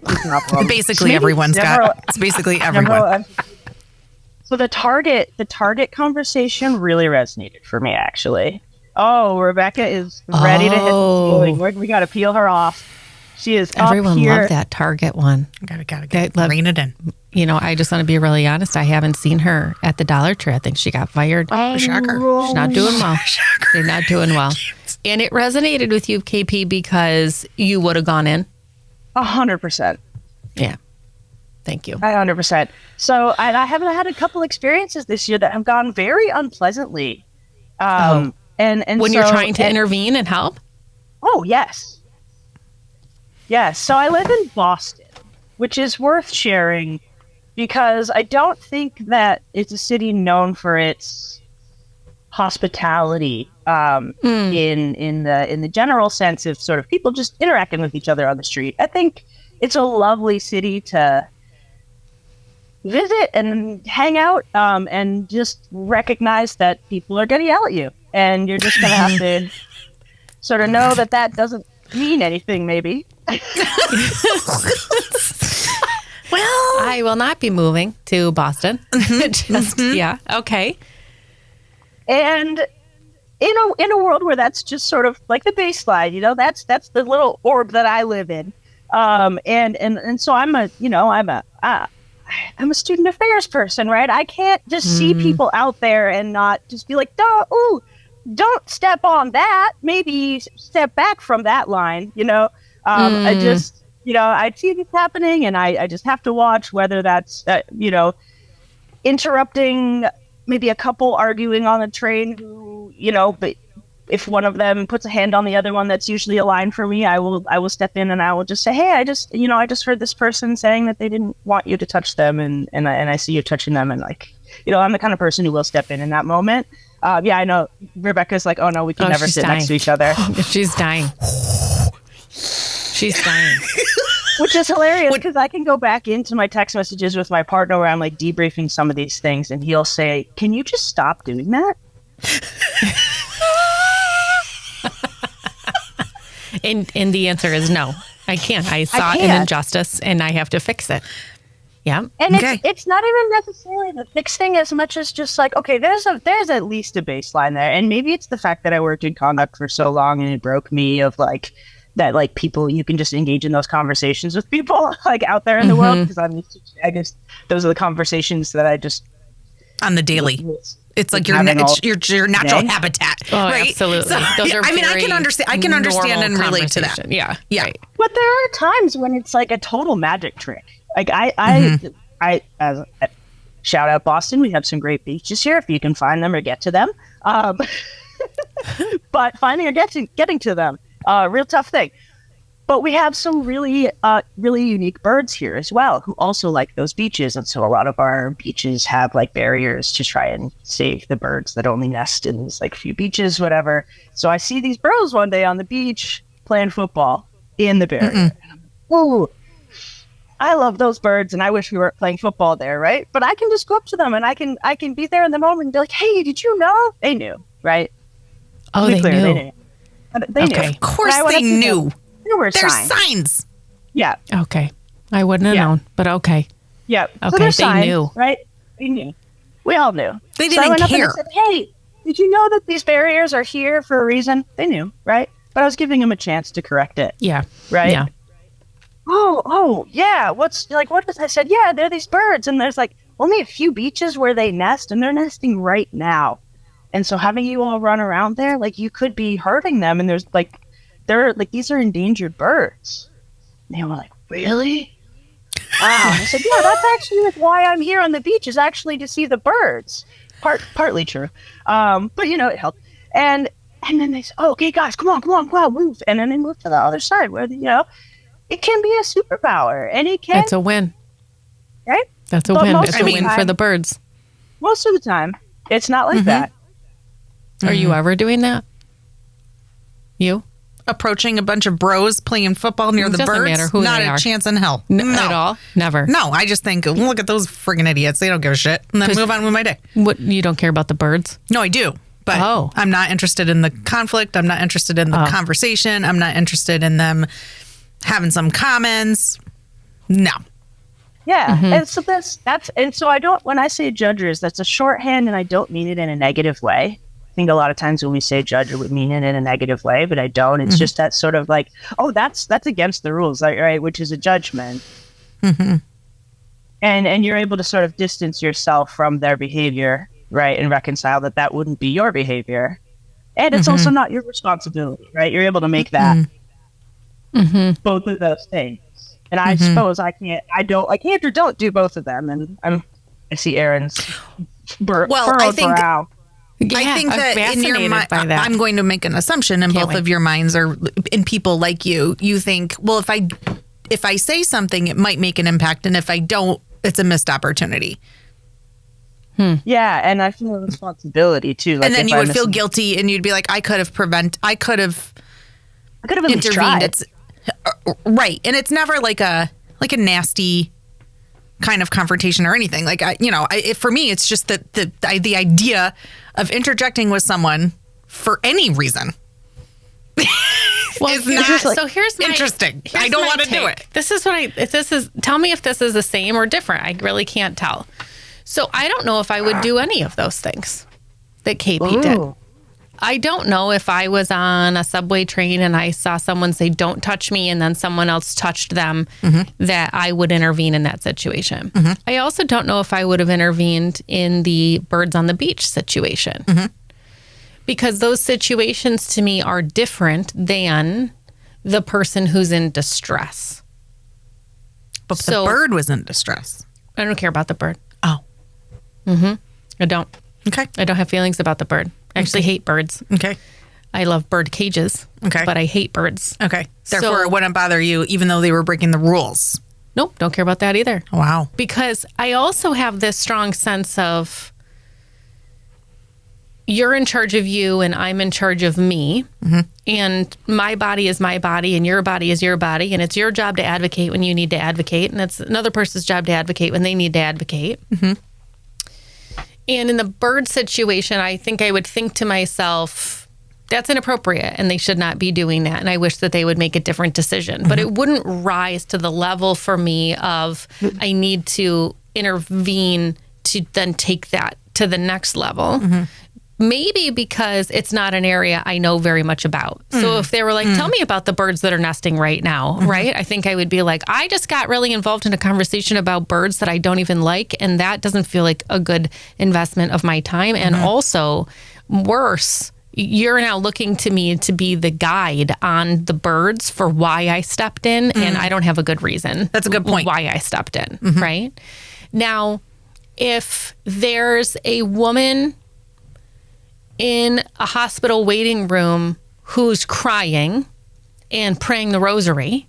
[SPEAKER 2] Basically, everyone's got. It's basically everyone.
[SPEAKER 4] So the target conversation really resonated for me, actually. Oh, Rebecca is ready to hit the ceiling. We got to peel her off. She is
[SPEAKER 1] Everyone
[SPEAKER 4] up here.
[SPEAKER 1] loved that Target one.
[SPEAKER 2] Gotta rein it in.
[SPEAKER 1] You know, I just want to be really honest. I haven't seen her at the Dollar Tree. I think she got fired.
[SPEAKER 2] Shocker.
[SPEAKER 1] She's not doing well. She's not doing well. And it resonated with you, KP, because you would have gone in.
[SPEAKER 4] 100%.
[SPEAKER 1] Yeah. Thank you.
[SPEAKER 4] 100%. So I haven't had a couple experiences this year that have gone very unpleasantly. And
[SPEAKER 1] when you're trying to intervene and help?
[SPEAKER 4] Oh, yes. Yes. So I live in Boston, which is worth sharing because I don't think that it's a city known for its hospitality in the general sense of sort of people just interacting with each other on the street. I think it's a lovely city to visit and hang out and just recognize that people are going to yell at you. And you're just going to have to sort of know that that doesn't mean anything, maybe.
[SPEAKER 1] Well, I will not be moving to Boston. Yeah. Okay.
[SPEAKER 4] And in a world where that's just sort of like the baseline, you know, that's the little orb that I live in. And so I'm a student affairs person, right? I can't just see people out there and not just be like, don't step on that. Maybe step back from that line, you know? I just, you know, I see this happening and I just have to watch whether that's, you know, interrupting maybe a couple arguing on a train who, you know, but if one of them puts a hand on the other one, that's usually a line for me. I will step in and I will just say, hey, I just heard this person saying that they didn't want you to touch them. And I see you touching them. And like, you know, I'm the kind of person who will step in that moment. Yeah, I know Rebecca's like, oh no, we can never sit next to each other.
[SPEAKER 1] She's dying. She's dying.
[SPEAKER 4] Which is hilarious because I can go back into my text messages with my partner where I'm like debriefing some of these things and he'll say, can you just stop doing that?
[SPEAKER 1] And the answer is no. I can't. I saw an injustice and I have to fix it. Yeah.
[SPEAKER 4] And it's not even necessarily the fixing as much as just like, okay, there's at least a baseline there. And maybe it's the fact that I worked in conduct for so long and it broke me of like that, like people, you can just engage in those conversations with people like out there in the world. Because I guess those are the conversations that I just
[SPEAKER 2] on the daily. It's like your natural habitat, right?
[SPEAKER 1] Absolutely.
[SPEAKER 2] So,
[SPEAKER 1] those are
[SPEAKER 2] I can understand and relate to that.
[SPEAKER 1] Yeah.
[SPEAKER 2] Right.
[SPEAKER 4] But there are times when it's like a total magic trick. Like I as shout out Boston. We have some great beaches here if you can find them or get to them. But finding or getting to them, real tough thing. But we have some really unique birds here as well who also like those beaches. And so a lot of our beaches have like barriers to try and save the birds that only nest in these like few beaches, whatever. So I see these bros one day on the beach playing football in the barrier. Ooh, I love those birds and I wish we weren't playing football there, right? But I can just go up to them and I can be there in the moment and be like, hey, did you know? They knew, right?
[SPEAKER 1] Oh, they knew.
[SPEAKER 4] They knew.
[SPEAKER 2] Of course they knew.
[SPEAKER 4] There were
[SPEAKER 2] There's
[SPEAKER 4] signs.
[SPEAKER 2] signs.
[SPEAKER 4] Yeah.
[SPEAKER 1] Okay. I wouldn't have known, but okay.
[SPEAKER 4] Yeah.
[SPEAKER 1] Okay,
[SPEAKER 4] so there's
[SPEAKER 1] they
[SPEAKER 4] signs,
[SPEAKER 1] knew.
[SPEAKER 4] right? They knew. We all knew.
[SPEAKER 2] They
[SPEAKER 4] So I
[SPEAKER 2] didn't
[SPEAKER 4] went up
[SPEAKER 2] care.
[SPEAKER 4] and I said, hey, did you know that these barriers are here for a reason? They knew, right? But I was giving them a chance to correct it.
[SPEAKER 1] Yeah.
[SPEAKER 4] Right?
[SPEAKER 1] Yeah.
[SPEAKER 4] Oh, yeah. What was I said? Yeah, they're these birds. And there's like only a few beaches where they nest and they're nesting right now. And so having you all run around there, like you could be hurting them. And these are endangered birds. And they were like, really? Wow. I said, yeah, that's actually like why I'm here on the beach is actually to see the birds. Partly true. But you know, it helped. And then they said, oh, okay, guys, come on, move. And then they moved to the other side where, you know, it can be a superpower and it can.
[SPEAKER 1] It's a win.
[SPEAKER 4] Right?
[SPEAKER 1] That's a
[SPEAKER 4] But
[SPEAKER 1] win.
[SPEAKER 4] most
[SPEAKER 1] It's
[SPEAKER 4] of
[SPEAKER 1] a
[SPEAKER 4] the
[SPEAKER 1] win for
[SPEAKER 4] time-
[SPEAKER 1] the birds.
[SPEAKER 4] Most of the time, it's not like that.
[SPEAKER 1] Are you ever doing that? You?
[SPEAKER 2] Approaching a bunch of bros playing football near the
[SPEAKER 1] Doesn't
[SPEAKER 2] birds.
[SPEAKER 1] matter who
[SPEAKER 2] Not
[SPEAKER 1] they
[SPEAKER 2] a
[SPEAKER 1] are.
[SPEAKER 2] chance in hell.
[SPEAKER 1] At all? Never.
[SPEAKER 2] No, I just think, look at those friggin' idiots. They don't give a shit. And then move on with my day.
[SPEAKER 1] What, you don't care about the birds?
[SPEAKER 2] No, I do. But
[SPEAKER 1] Oh.
[SPEAKER 2] I'm not interested in the conflict. I'm not interested in the conversation. I'm not interested in them having some comments. No.
[SPEAKER 4] Yeah. And so so I don't, when I say judges, that's a shorthand and I don't mean it in a negative way. think a lot of times when we say judge, it would mean it in a negative way, but I don't. It's just that sort of like, oh, that's against the rules, right? Which is a judgment. And you're able to sort of distance yourself from their behavior, right? And reconcile that wouldn't be your behavior. And it's also not your responsibility, right? You're able to make that both of those things. And I suppose I can't or don't do both of them. And I see Aaron's furrowed brow.
[SPEAKER 1] Yeah,
[SPEAKER 2] I think that in your mind,
[SPEAKER 1] that.
[SPEAKER 2] I'm going to make an assumption in both of your minds, or in people like you think, well, if I say something, it might make an impact, and if I don't, it's a missed opportunity.
[SPEAKER 4] Yeah, and I feel a responsibility too. Like,
[SPEAKER 2] and then you would feel guilty, and you'd be like, I could have intervened. It's right, and it's never like a nasty kind of confrontation or anything. Like, for me, it's just that the idea of interjecting with someone for any reason.
[SPEAKER 1] Well,
[SPEAKER 2] is not
[SPEAKER 1] so here's my
[SPEAKER 2] interesting. I don't want to do it.
[SPEAKER 1] Tell me if this is the same or different. I really can't tell. So I don't know if I would do any of those things that KP did. I don't know if I was on a subway train and I saw someone say, don't touch me, and then someone else touched them, that I would intervene in that situation. I also don't know if I would have intervened in the birds on the beach situation. Because those situations to me are different than the person who's in distress.
[SPEAKER 2] But the bird was in distress.
[SPEAKER 1] I don't care about the bird.
[SPEAKER 2] Oh.
[SPEAKER 1] I don't.
[SPEAKER 2] Okay.
[SPEAKER 1] I don't have feelings about the bird. I actually hate birds.
[SPEAKER 2] Okay.
[SPEAKER 1] I love bird cages.
[SPEAKER 2] Okay.
[SPEAKER 1] But I hate birds.
[SPEAKER 2] Okay. Therefore, it wouldn't bother you even though they were breaking the rules.
[SPEAKER 1] Nope. Don't care about that either.
[SPEAKER 2] Wow.
[SPEAKER 1] Because I also have this strong sense of you're in charge of you and I'm in charge of me. And my body is my body and your body is your body. And it's your job to advocate when you need to advocate. And it's another person's job to advocate when they need to advocate. And in the bird situation, I think I would think to myself, that's inappropriate and they should not be doing that. And I wish that they would make a different decision. But it wouldn't rise to the level for me of I need to intervene to then take that to the next level. Maybe because it's not an area I know very much about. So if they were like, tell me about the birds that are nesting right now, right? I think I would be like, I just got really involved in a conversation about birds that I don't even like. And that doesn't feel like a good investment of my time. And also, worse, you're now looking to me to be the guide on the birds for why I stepped in. And I don't have a good reason.
[SPEAKER 2] That's a good point.
[SPEAKER 1] Why I stepped in, right? Now, if there's a woman in a hospital waiting room who's crying and praying the rosary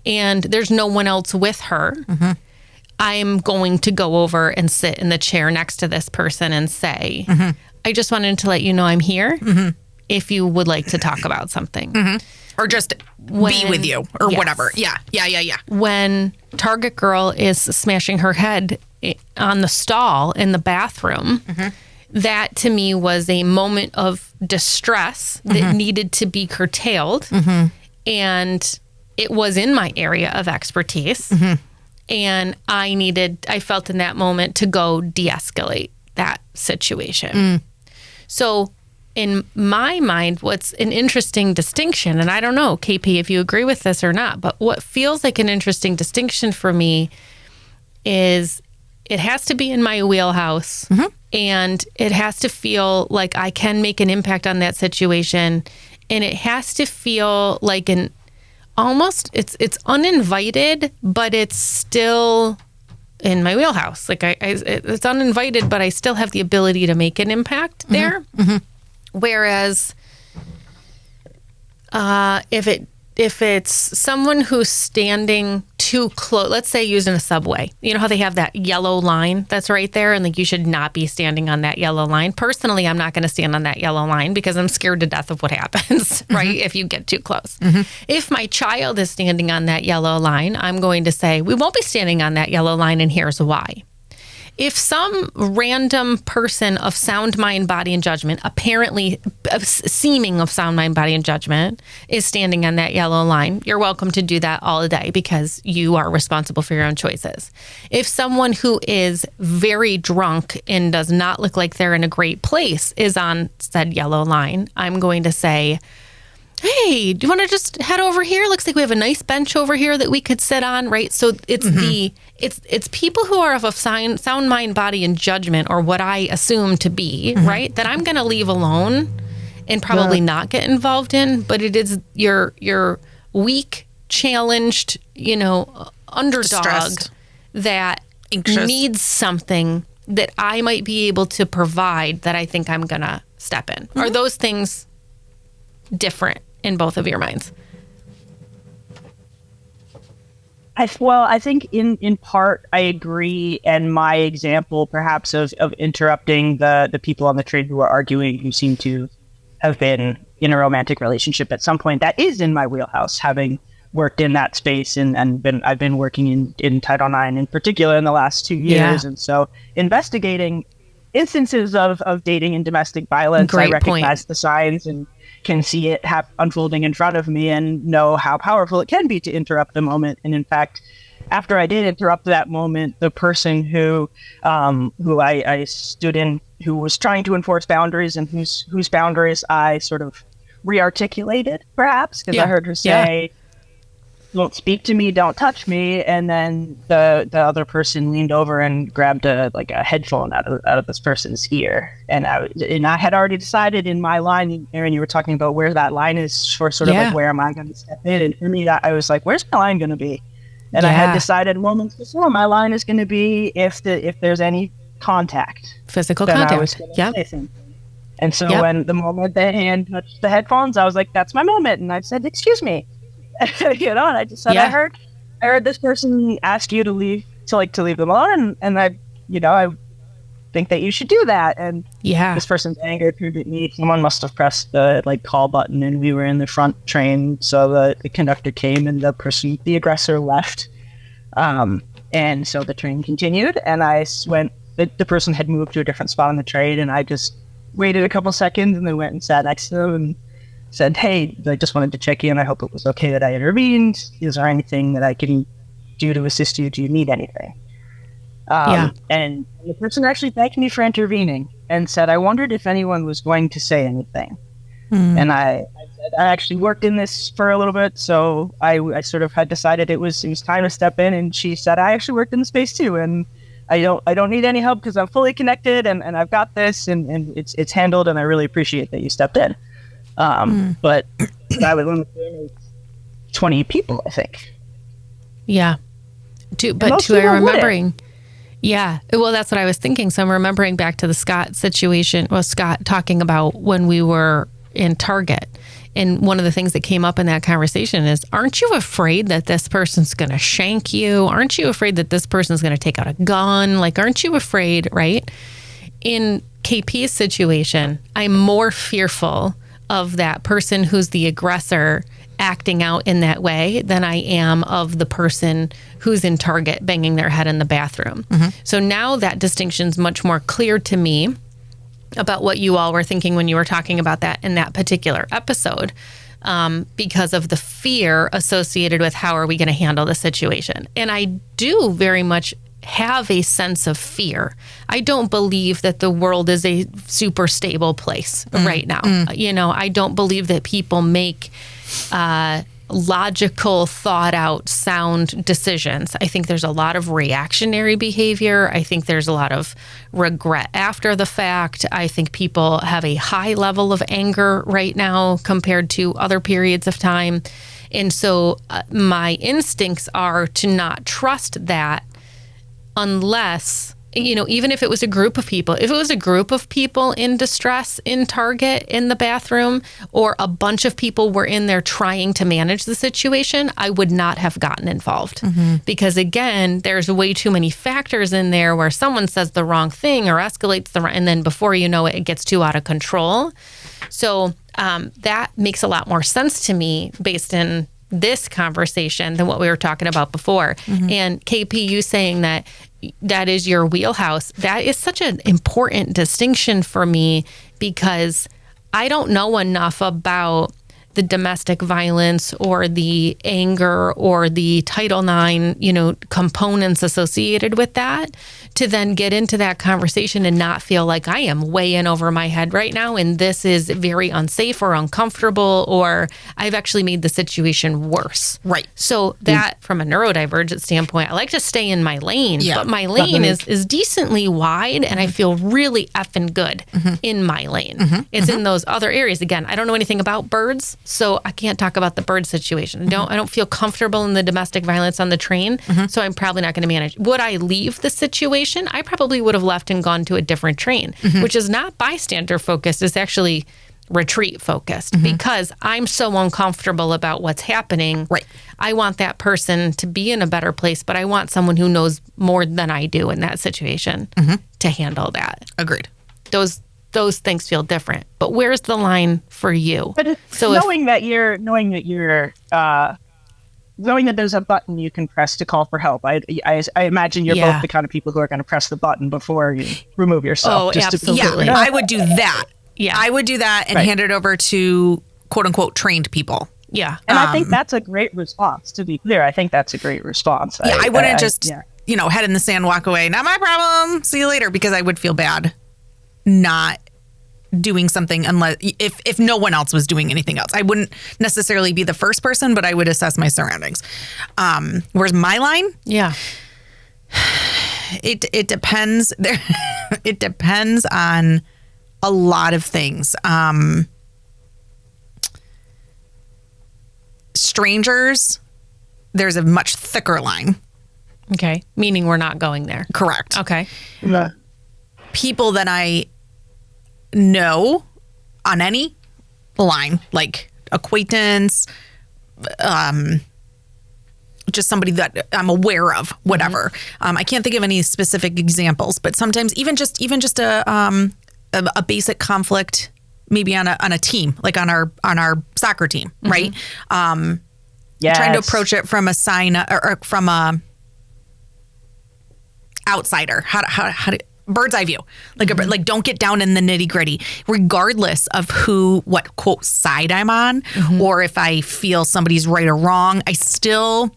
[SPEAKER 1] and there's no one else with her, I'm going to go over and sit in the chair next to this person and say, I just wanted to let you know I'm here if you would like to talk about something.
[SPEAKER 2] Or just be with you or whatever. Yeah.
[SPEAKER 1] When Target Girl is smashing her head on the stall in the bathroom, that to me was a moment of distress that needed to be curtailed. And it was in my area of expertise. And I felt in that moment to go de-escalate that situation. So in my mind, what's an interesting distinction, and I don't know, KP, if you agree with this or not, but what feels like an interesting distinction for me is it has to be in my wheelhouse and it has to feel like I can make an impact on that situation. And it has to feel like it's uninvited, but it's still in my wheelhouse. Like it's uninvited, but I still have the ability to make an impact there. Whereas if it's someone who's standing too close, let's say using a subway, you know how they have that yellow line that's right there and like you should not be standing on that yellow line. Personally, I'm not going to stand on that yellow line because I'm scared to death of what happens, right? If you get too close. If my child is standing on that yellow line, I'm going to say, we won't be standing on that yellow line and here's why. if some random person of sound mind, body, and judgment, apparently seeming of sound mind, body, and judgment, is standing on that yellow line, you're welcome to do that all day because you are responsible for your own choices. If someone who is very drunk and does not look like they're in a great place is on said yellow line, I'm going to say, hey, do you want to just head over here? Looks like we have a nice bench over here that we could sit on, right? So it's it's people who are of sound mind, body, and judgment, or what I assume to be, right, that I'm going to leave alone and probably not get involved in. But it is your weak, challenged, underdog
[SPEAKER 2] Distressed.
[SPEAKER 1] that
[SPEAKER 2] Anxious.
[SPEAKER 1] needs something that I might be able to provide that I think I'm going to step in. Are those things different in both of your minds?
[SPEAKER 4] I think in part I agree, and my example perhaps of interrupting the people on the train who are arguing, who seem to have been in a romantic relationship at some point, that is in my wheelhouse, having worked in that space and I've been working in Title IX in particular in the last 2 years.
[SPEAKER 1] Yeah.
[SPEAKER 4] And so investigating instances of dating and domestic violence,
[SPEAKER 1] Great
[SPEAKER 4] I recognize
[SPEAKER 1] point.
[SPEAKER 4] the signs and can see it unfolding in front of me and know how powerful it can be to interrupt the moment. And in fact, after I did interrupt that moment, the person who I stood in, who was trying to enforce boundaries and whose boundaries I sort of rearticulated, perhaps, because I heard her say, "Don't speak to me, don't touch me," and then the other person leaned over and grabbed a headphone out of this person's ear, and I had already decided in my line, Aaron, you were talking about where that line is for sort of like where am I going to step in, and for me I was like, where's my line going to be? And I had decided moments before my line is going to be if there's any contact,
[SPEAKER 1] Physical
[SPEAKER 4] then
[SPEAKER 1] contact.
[SPEAKER 4] I was going to say something. And so when the moment the hand touched the headphones, I was like, that's my moment, and I said, excuse me. And I just said, I heard this person ask you to leave them alone, and I think that you should do that. And this person's anger turned at me. Someone must have pressed the call button, and we were in the front train, so the conductor came and the aggressor left. And so the train continued, and I went. The person had moved to a different spot on the train, and I just waited a couple seconds and then went and sat next to them and said, hey, I just wanted to check in. I hope it was okay that I intervened. Is there anything that I can do to assist you? Do you need anything? And the person actually thanked me for intervening and said, I wondered if anyone was going to say anything. And I said, I actually worked in this for a little bit, so I sort of had decided it was time to step in. And she said, I actually worked in the space too, and I don't need any help because I'm fully connected and I've got this and it's handled, and I really appreciate that you stepped in. But I was on the train with 20 people, I think.
[SPEAKER 1] Yeah. I'm remembering. Yeah. Well, that's what I was thinking. So I'm remembering back to the Scott situation. Well, Scott talking about when we were in Target. And one of the things that came up in that conversation is, aren't you afraid that this person's going to shank you? Aren't you afraid that this person's going to take out a gun? Aren't you afraid, right? In KP's situation, I'm more fearful of that person who's the aggressor acting out in that way than I am of the person who's in Target banging their head in the bathroom. So now that distinction's much more clear to me about what you all were thinking when you were talking about that in that particular episode, because of the fear associated with how are we going to handle the situation. And I do very much have a sense of fear. I don't believe that the world is a super stable place right now. I don't believe that people make logical, thought out, sound decisions. I think there's a lot of reactionary behavior. I think there's a lot of regret after the fact. I think people have a high level of anger right now compared to other periods of time. And so my instincts are to not trust that unless, even if it was a group of people, if it was a group of people in distress in Target in the bathroom, or a bunch of people were in there trying to manage the situation, I would not have gotten involved. Because again, there's way too many factors in there where someone says the wrong thing or escalates and then before you know it, it gets too out of control. So that makes a lot more sense to me based in this conversation than what we were talking about before. And KP, you saying that that is your wheelhouse. That is such an important distinction for me because I don't know enough about the domestic violence or the anger or the Title IX, components associated with that to then get into that conversation and not feel like I am way in over my head right now and this is very unsafe or uncomfortable or I've actually made the situation worse.
[SPEAKER 2] Right.
[SPEAKER 1] So that from a neurodivergent standpoint, I like to stay in my lane, but my lane is decently wide and I feel really effing good in my lane. It's in those other areas. Again, I don't know anything about birds, so I can't talk about the bird situation. I don't feel comfortable in the domestic violence on the train, so I'm probably not going to manage. Would I leave the situation? I probably would have left and gone to a different train, which is not bystander focused. It's actually retreat focused because I'm so uncomfortable about what's happening. Right. I want that person to be in a better place, but I want someone who knows more than I do in that situation to handle that.
[SPEAKER 2] Agreed.
[SPEAKER 1] Those things feel different. But where's the line for you?
[SPEAKER 4] But so knowing that there's a button you can press to call for help, I imagine you're both the kind of people who are going to press the button before you remove yourself.
[SPEAKER 1] Oh, absolutely.
[SPEAKER 2] Yeah, I would do that.
[SPEAKER 1] Yeah,
[SPEAKER 2] I would do that and hand it over to quote unquote trained people.
[SPEAKER 1] Yeah,
[SPEAKER 4] and I think that's a great response. To be clear, I think that's a great response.
[SPEAKER 2] Yeah, I wouldn't head in the sand, walk away. Not my problem. See you later, because I would feel bad not doing something unless if no one else was doing anything else. I wouldn't necessarily be the first person, but I would assess my surroundings. Where's my line?
[SPEAKER 1] Yeah.
[SPEAKER 2] It depends. It depends on a lot of things. Strangers, there's a much thicker line.
[SPEAKER 1] Okay. Meaning we're not going there.
[SPEAKER 2] Correct.
[SPEAKER 1] Okay.
[SPEAKER 4] Yeah.
[SPEAKER 2] People that I know on any line, like acquaintance, just somebody that I'm aware of, whatever. I can't think of any specific examples, but sometimes even just a basic conflict, maybe on a team, like on our soccer team, right? Trying to approach it from a sign or from a outsider. How do bird's eye view, like don't get down in the nitty gritty, regardless of what quote side I'm on, or if I feel somebody's right or wrong. I still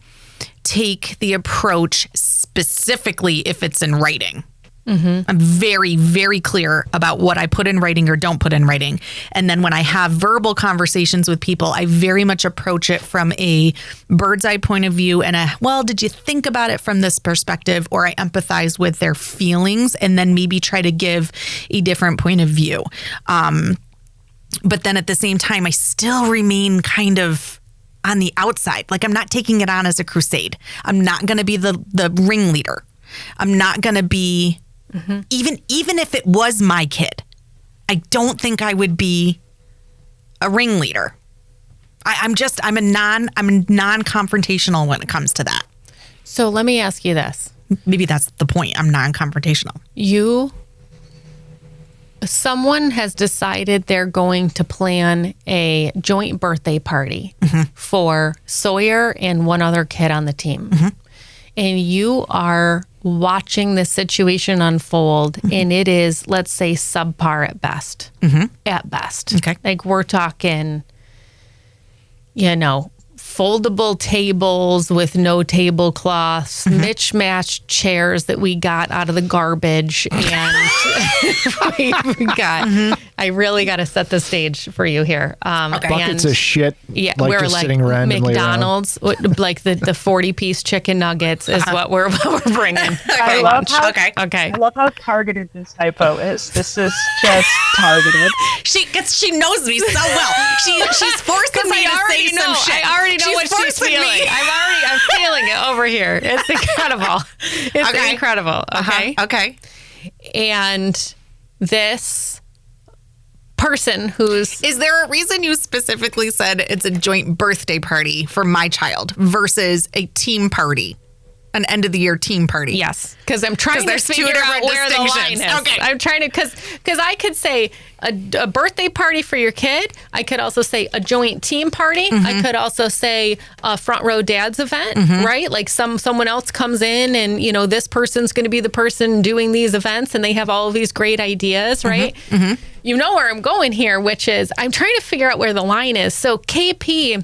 [SPEAKER 2] take the approach specifically if it's in writing. I'm very, very clear about what I put in writing or don't put in writing. And then when I have verbal conversations with people, I very much approach it from a bird's eye point of view and did you think about it from this perspective? Or I empathize with their feelings and then maybe try to give a different point of view. But then at the same time, I still remain kind of on the outside. Like I'm not taking it on as a crusade. I'm not going to be the ringleader. I'm not going to be... Even if it was my kid, I don't think I would be a ringleader. I'm non-confrontational when it comes to that.
[SPEAKER 1] So let me ask you this.
[SPEAKER 2] Maybe that's the point. I'm non-confrontational.
[SPEAKER 1] Someone has decided they're going to plan a joint birthday party for Sawyer and one other kid on the team. And you are watching this situation unfold, and it is, let's say, subpar at best. At best.
[SPEAKER 2] Okay.
[SPEAKER 1] Like we're talking, foldable tables with no tablecloths, mismatched chairs that we got out of the garbage, and we got. I really got to set the stage for you here.
[SPEAKER 3] Buckets of shit.
[SPEAKER 1] Yeah,
[SPEAKER 3] like
[SPEAKER 1] we're
[SPEAKER 3] just
[SPEAKER 1] like
[SPEAKER 3] sitting randomly
[SPEAKER 1] McDonald's, like the 40-piece chicken nuggets is what we're bringing.
[SPEAKER 4] I love how,
[SPEAKER 1] Okay.
[SPEAKER 4] I love how targeted this typo is. This is just targeted.
[SPEAKER 2] She knows me so well. She's forcing me to say some shit.
[SPEAKER 1] I already know what she's feeling. I'm feeling it over here. It's incredible. It's incredible. Okay.
[SPEAKER 2] Okay.
[SPEAKER 1] And this person is
[SPEAKER 2] there a reason you specifically said it's a joint birthday party for my child versus a team party? an end of the year team party.
[SPEAKER 1] Yes, because I'm trying to
[SPEAKER 2] there's two
[SPEAKER 1] figure out
[SPEAKER 2] different
[SPEAKER 1] where the line
[SPEAKER 2] distinctions.
[SPEAKER 1] is.
[SPEAKER 2] Okay.
[SPEAKER 1] I'm trying to, because I could say a birthday party for your kid. I could also say a joint team party. I could also say a front row dad's event, right? Like someone else comes in and, you know, this person's going to be the person doing these events and they have all of these great ideas, right? You know where I'm going here, which is I'm trying to figure out where the line is. So KP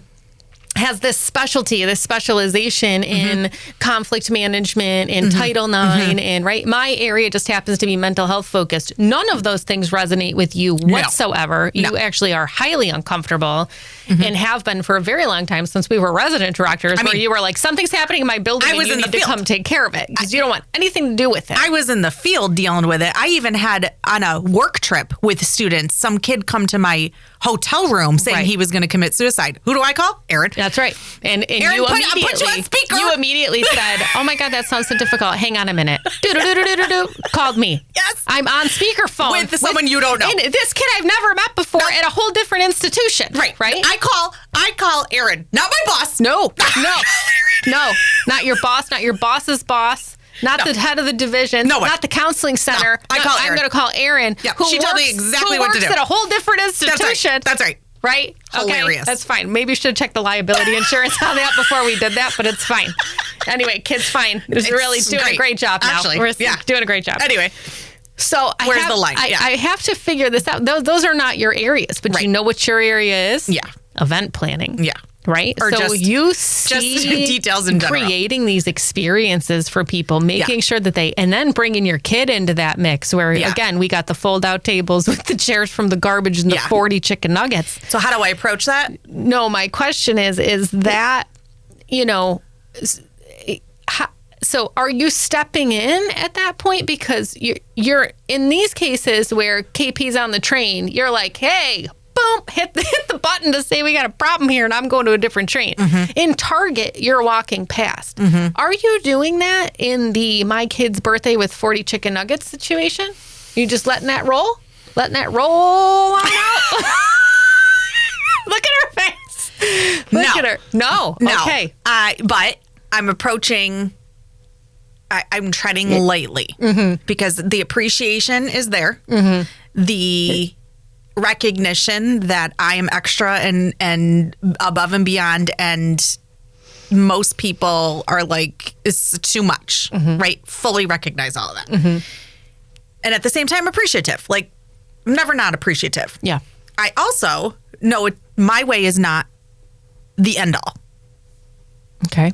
[SPEAKER 1] has this specialty, this specialization in conflict management, in Title IX, and right, my area just happens to be mental health focused. None of those things resonate with you whatsoever. You actually are highly uncomfortable and have been for a very long time since we were resident directors, where you were like, something's happening in my building and you need to come take care of it because you don't want anything to do with it.
[SPEAKER 2] I was in the field dealing with it. I even had on a work trip with students, some kid come to my hotel room saying he was going to commit suicide. Who do I call? Aaron.
[SPEAKER 1] That's right. And
[SPEAKER 2] Aaron,
[SPEAKER 1] you
[SPEAKER 2] put you on speaker.
[SPEAKER 1] You immediately said, oh my God, that sounds so difficult. Hang on a minute. Do-do-do-do-do-do. Called me.
[SPEAKER 2] Yes.
[SPEAKER 1] I'm on speakerphone.
[SPEAKER 2] With someone you don't know.
[SPEAKER 1] And this kid I've never met before at a whole different institution.
[SPEAKER 2] Right. I call Aaron, not my boss.
[SPEAKER 1] No. Not your boss, not your boss's boss. Not the head of the division.
[SPEAKER 2] No way.
[SPEAKER 1] Not the counseling center.
[SPEAKER 2] I call Aaron.
[SPEAKER 1] I'm going to call Aaron.
[SPEAKER 2] Yeah, she told me exactly what to do.
[SPEAKER 1] Who works at a whole different institution.
[SPEAKER 2] That's right.
[SPEAKER 1] Right?
[SPEAKER 2] Hilarious.
[SPEAKER 1] Okay, that's fine. Maybe you should have checked the liability insurance on that before we did that, but it's fine. Anyway, kid's fine. It's really doing a great job now.
[SPEAKER 2] Actually,
[SPEAKER 1] We're doing a great job.
[SPEAKER 2] Anyway.
[SPEAKER 1] So
[SPEAKER 2] where's the line?
[SPEAKER 1] I have to figure this out. Those are not your areas, but you know what your area is?
[SPEAKER 2] Yeah.
[SPEAKER 1] Event planning.
[SPEAKER 2] Yeah.
[SPEAKER 1] Right?
[SPEAKER 2] Or
[SPEAKER 1] so
[SPEAKER 2] just
[SPEAKER 1] you see
[SPEAKER 2] details in general.
[SPEAKER 1] Creating these experiences for people, making sure that and then bringing your kid into that mix where, again, we got the fold-out tables with the chairs from the garbage and the 40 chicken nuggets.
[SPEAKER 2] So how do I approach that?
[SPEAKER 1] No, my question is that, you know, so are you stepping in at that point? Because you're in these cases where KP's on the train, you're like, hey, boom, hit the button to say we got a problem here and I'm going to a different train. In Target, you're walking past. Are you doing that in the my kid's birthday with 40 chicken nuggets situation? You just letting that roll? Letting that roll on out? Look at her face. Look at her. No. Okay.
[SPEAKER 2] But I'm approaching... I'm treading lightly because the appreciation is there. The recognition that I am extra and above and beyond, and most people are like, it's too much, right? Fully recognize all of that. And at the same time, appreciative. Like, I'm never not appreciative.
[SPEAKER 1] Yeah.
[SPEAKER 2] I also know my way is not the end all.
[SPEAKER 1] Okay.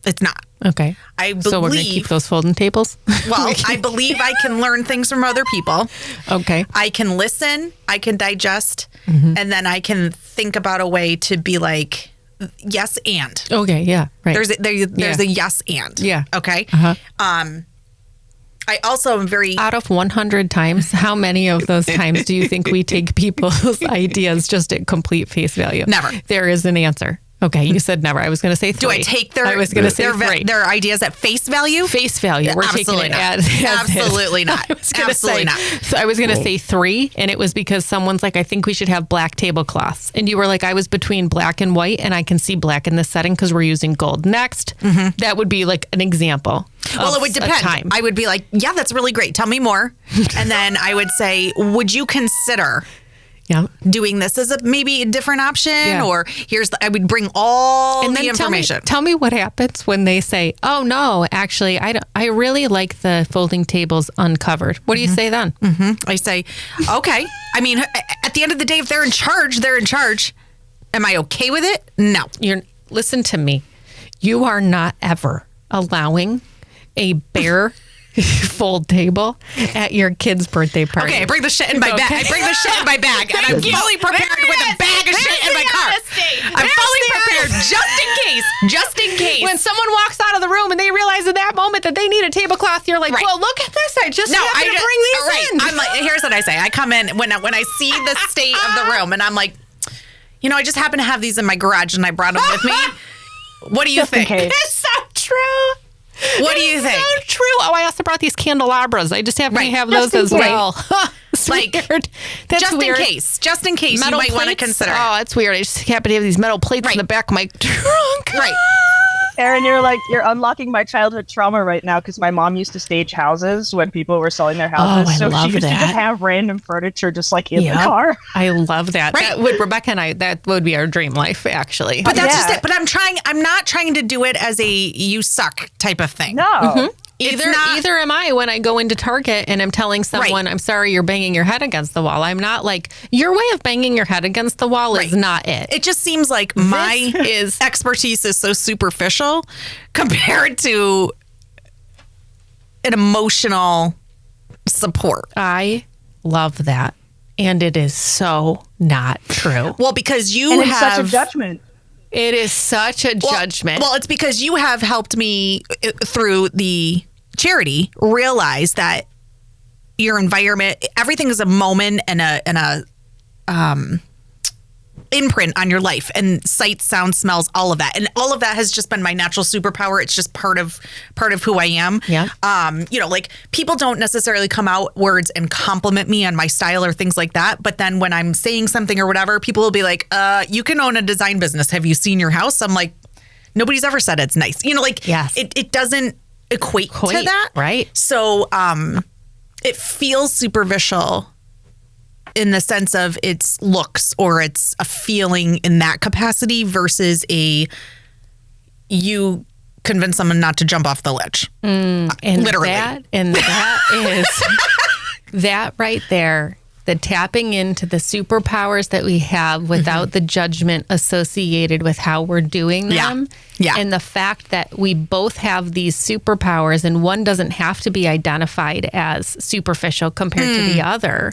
[SPEAKER 2] It's not.
[SPEAKER 1] Okay. So we're going to keep those folding tables?
[SPEAKER 2] Well, I believe I can learn things from other people.
[SPEAKER 1] Okay.
[SPEAKER 2] I can listen, I can digest, and then I can think about a way to be like, yes, and.
[SPEAKER 1] Okay, yeah, right.
[SPEAKER 2] There's a yes, and.
[SPEAKER 1] Yeah.
[SPEAKER 2] Okay? I also am very...
[SPEAKER 1] Out of 100 times, how many of those times do you think we take people's ideas just at complete face value?
[SPEAKER 2] Never.
[SPEAKER 1] There is an answer. Okay, you said never. I was going to say 3.
[SPEAKER 2] Do I take their?
[SPEAKER 1] I was going to say 3.
[SPEAKER 2] Their ideas at face value.
[SPEAKER 1] Face value. We're taking it as
[SPEAKER 2] absolutely not. Absolutely not.
[SPEAKER 1] So I was going to say 3, and it was because someone's like, I think we should have black tablecloths, and you were like, I was between black and white, and I can see black in this setting because we're using gold. Next, that would be like an example.
[SPEAKER 2] Well, it would depend. I would be like, yeah, that's really great. Tell me more, and then I would say, would you consider?
[SPEAKER 1] Yeah,
[SPEAKER 2] doing this as maybe a different option, or I would bring all the information.
[SPEAKER 1] Tell me what happens when they say, "Oh no, actually, I really like the folding tables uncovered." What do you say then?
[SPEAKER 2] I say, okay. I mean, at the end of the day, if they're in charge, they're in charge. Am I okay with it? No.
[SPEAKER 1] Listen to me. You are not ever allowing a bare fold table at your kid's birthday party.
[SPEAKER 2] Okay, I bring the shit in my bag. I bring the shit in my bag, and I'm fully prepared with a bag of shit in my car. I'm fully prepared just in case.
[SPEAKER 1] When someone walks out of the room and they realize in that moment that they need a tablecloth, you're like, well, look at this. I just happened to bring these in.
[SPEAKER 2] I'm like, here's what I say. I come in when I see the state of the room, and I'm like, I just happen to have these in my garage, and I brought them with me. What do you think?
[SPEAKER 1] It's so true.
[SPEAKER 2] What do you think?
[SPEAKER 1] So true. Oh, I also brought these candelabras. I just happen to have those as well.
[SPEAKER 2] Like,
[SPEAKER 1] weird. That's
[SPEAKER 2] just
[SPEAKER 1] weird.
[SPEAKER 2] Just in case,
[SPEAKER 1] metal
[SPEAKER 2] you might
[SPEAKER 1] plates?
[SPEAKER 2] want to consider.
[SPEAKER 1] Oh, that's weird. I just happen to have these metal plates in the back of my trunk.
[SPEAKER 2] Right.
[SPEAKER 4] Erin, you're unlocking my childhood trauma right now because my mom used to stage houses when people were selling their houses.
[SPEAKER 1] I
[SPEAKER 4] so
[SPEAKER 1] love
[SPEAKER 4] she used to
[SPEAKER 1] that.
[SPEAKER 4] just have random furniture just like in the car.
[SPEAKER 1] I love that.
[SPEAKER 2] Right.
[SPEAKER 1] That would Rebecca and I. That would be our dream life, actually.
[SPEAKER 2] But that's just
[SPEAKER 4] Yeah.
[SPEAKER 2] it. But I'm not trying to do it as a you suck type of thing.
[SPEAKER 4] No.
[SPEAKER 1] Either am I when I go into Target and I'm telling someone,
[SPEAKER 2] Right.
[SPEAKER 1] I'm sorry, you're banging your head against the wall. I'm not like, your way of banging your head against the wall is
[SPEAKER 2] Right.
[SPEAKER 1] not it.
[SPEAKER 2] It just seems like my
[SPEAKER 1] is
[SPEAKER 2] expertise is so superficial compared to an emotional support.
[SPEAKER 1] I love that. And it is so not true.
[SPEAKER 2] Well, because you
[SPEAKER 4] And it's
[SPEAKER 2] have
[SPEAKER 4] such a judgment.
[SPEAKER 1] It is such a judgment.
[SPEAKER 2] Well, it's because you have helped me through the charity realize that your environment, everything is a moment and a imprint on your life, and sight, sound, smells, all of that, and all of that has just been my natural superpower. It's just part of who I am.
[SPEAKER 1] Yeah.
[SPEAKER 2] Like people don't necessarily come outwards and compliment me on my style or things like that, but then when I'm saying something or whatever, people will be like, you can own a design business. Have you seen your house? I'm like, nobody's ever said it's nice.
[SPEAKER 1] Yes.
[SPEAKER 2] It doesn't equate to that.
[SPEAKER 1] Right.
[SPEAKER 2] So it feels superficial in the sense of its looks or it's a feeling in that capacity versus you convince someone not to jump off the ledge.
[SPEAKER 1] And
[SPEAKER 2] literally.
[SPEAKER 1] that is that right there, the tapping into the superpowers that we have without the judgment associated with how we're doing them.
[SPEAKER 2] Yeah.
[SPEAKER 1] And the fact that we both have these superpowers and one doesn't have to be identified as superficial compared to the other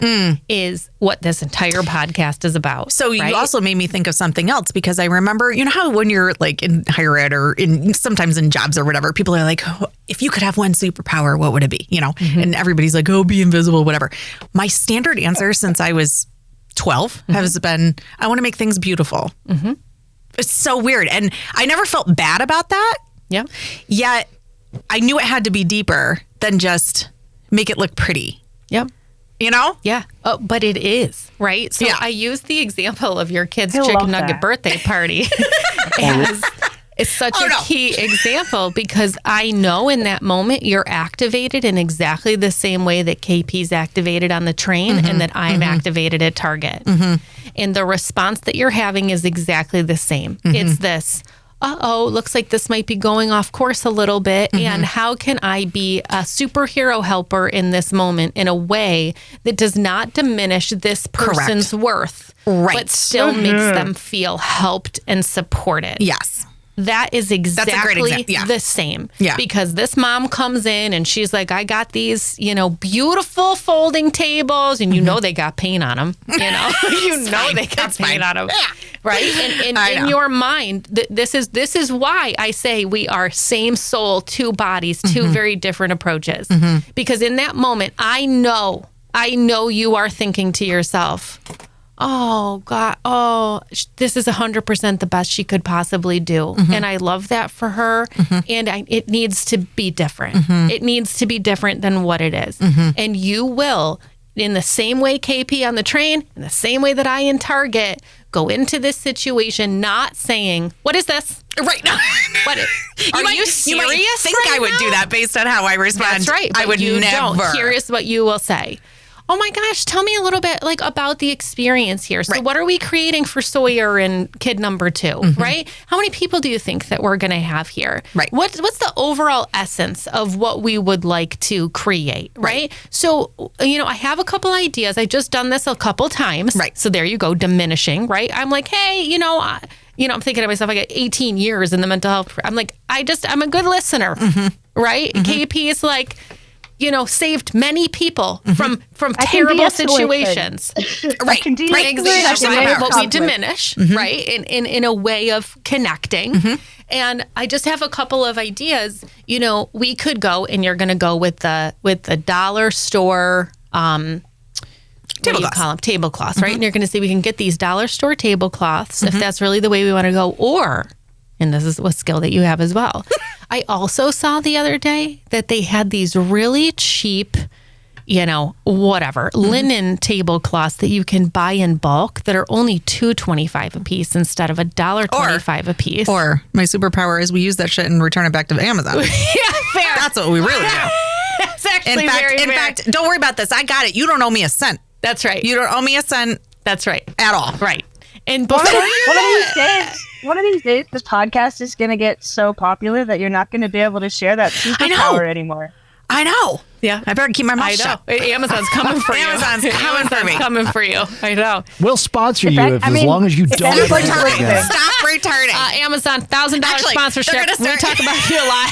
[SPEAKER 1] is what this entire podcast is about.
[SPEAKER 2] So
[SPEAKER 1] right?
[SPEAKER 2] you also made me think of something else because I remember, how when you're like in higher ed or sometimes in jobs or whatever, people are like, oh, if you could have one superpower, what would it be? And everybody's like, oh, be invisible, whatever. My standard answer since I was 12 has been, I want to make things beautiful. It's so weird. And I never felt bad about that.
[SPEAKER 1] Yeah.
[SPEAKER 2] Yet I knew it had to be deeper than just make it look pretty.
[SPEAKER 1] Yep. Yeah. Oh, but it is, right? So
[SPEAKER 2] Yeah.
[SPEAKER 1] I used the example of your kid's
[SPEAKER 4] I love
[SPEAKER 1] chicken nugget
[SPEAKER 4] that.
[SPEAKER 1] birthday party as it's such a key example because I know in that moment you're activated in exactly the same way that KP's activated on the train and that I'm activated at Target. And the response that you're having is exactly the same. It's this, looks like this might be going off course a little bit. And how can I be a superhero helper in this moment in a way that does not diminish this person's worth, but still makes them feel helped and supported?
[SPEAKER 2] Yes.
[SPEAKER 1] That is exactly the same.
[SPEAKER 2] Yeah.
[SPEAKER 1] Because this mom comes in and she's like, I got these, beautiful folding tables, and they got paint on them. They got paint on them.
[SPEAKER 2] Yeah.
[SPEAKER 1] Right? And in your mind, this is why I say we are same soul, two bodies, two very different approaches. Because in that moment, I know you are thinking to yourself, oh God, this is 100% the best she could possibly do. And I love that for her. And it needs to be different. It needs to be different than what it is. And you will, in the same way KP on the train, in the same way that I in Target, go into this situation not saying, what is this?
[SPEAKER 2] Right.
[SPEAKER 1] What are you serious?
[SPEAKER 2] You might think
[SPEAKER 1] right
[SPEAKER 2] I would
[SPEAKER 1] now?
[SPEAKER 2] do that based on how I respond.
[SPEAKER 1] That's right.
[SPEAKER 2] I
[SPEAKER 1] but
[SPEAKER 2] would
[SPEAKER 1] you
[SPEAKER 2] never.
[SPEAKER 1] Don't. Here is what you will say. Oh my gosh, tell me a little bit about the experience here. So what are we creating for Sawyer and kid number 2, right? How many people do you think that we're going to have here?
[SPEAKER 2] Right.
[SPEAKER 1] What's the overall essence of what we would like to create, right? So, I have a couple ideas. I just done this a couple times.
[SPEAKER 2] Right.
[SPEAKER 1] So there you go, diminishing, right? I'm like, hey, I'm thinking to myself, I got 18 years in the mental health. I'm like, I'm a good listener, right? KP is like, saved many people from terrible situations.
[SPEAKER 2] Right.
[SPEAKER 1] Exactly. But we diminish, right? In a way of connecting. And I just have a couple of ideas. We could go, and you're going to go with the dollar store. Tablecloths, right? And you're going to say we can get these dollar store tablecloths if that's really the way we want to go, or. And this is a skill that you have as well. I also saw the other day that they had these really cheap whatever, linen tablecloths that you can buy in bulk that are only $2.25 a piece instead of $1.25 a piece.
[SPEAKER 2] Or my superpower is we use that shit and return it back to Amazon.
[SPEAKER 1] Yeah, fair.
[SPEAKER 2] That's what we really do.
[SPEAKER 1] That's actually
[SPEAKER 2] In fact, don't worry about this. I got it. You don't owe me a cent.
[SPEAKER 1] That's right.
[SPEAKER 2] You don't owe me a cent.
[SPEAKER 1] That's right.
[SPEAKER 2] At all.
[SPEAKER 1] Right. And before
[SPEAKER 4] one of these days, this podcast is going to get so popular that you're not going to be able to share that superpower anymore.
[SPEAKER 2] I know.
[SPEAKER 1] Yeah.
[SPEAKER 2] I better keep my mouth shut.
[SPEAKER 1] Amazon's coming for you.
[SPEAKER 2] Amazon's coming for me.
[SPEAKER 1] Coming for you. I know.
[SPEAKER 3] We'll sponsor you as long as you don't.
[SPEAKER 2] Stop returning.
[SPEAKER 1] Amazon $1,000 sponsorship. We talk about you a lot.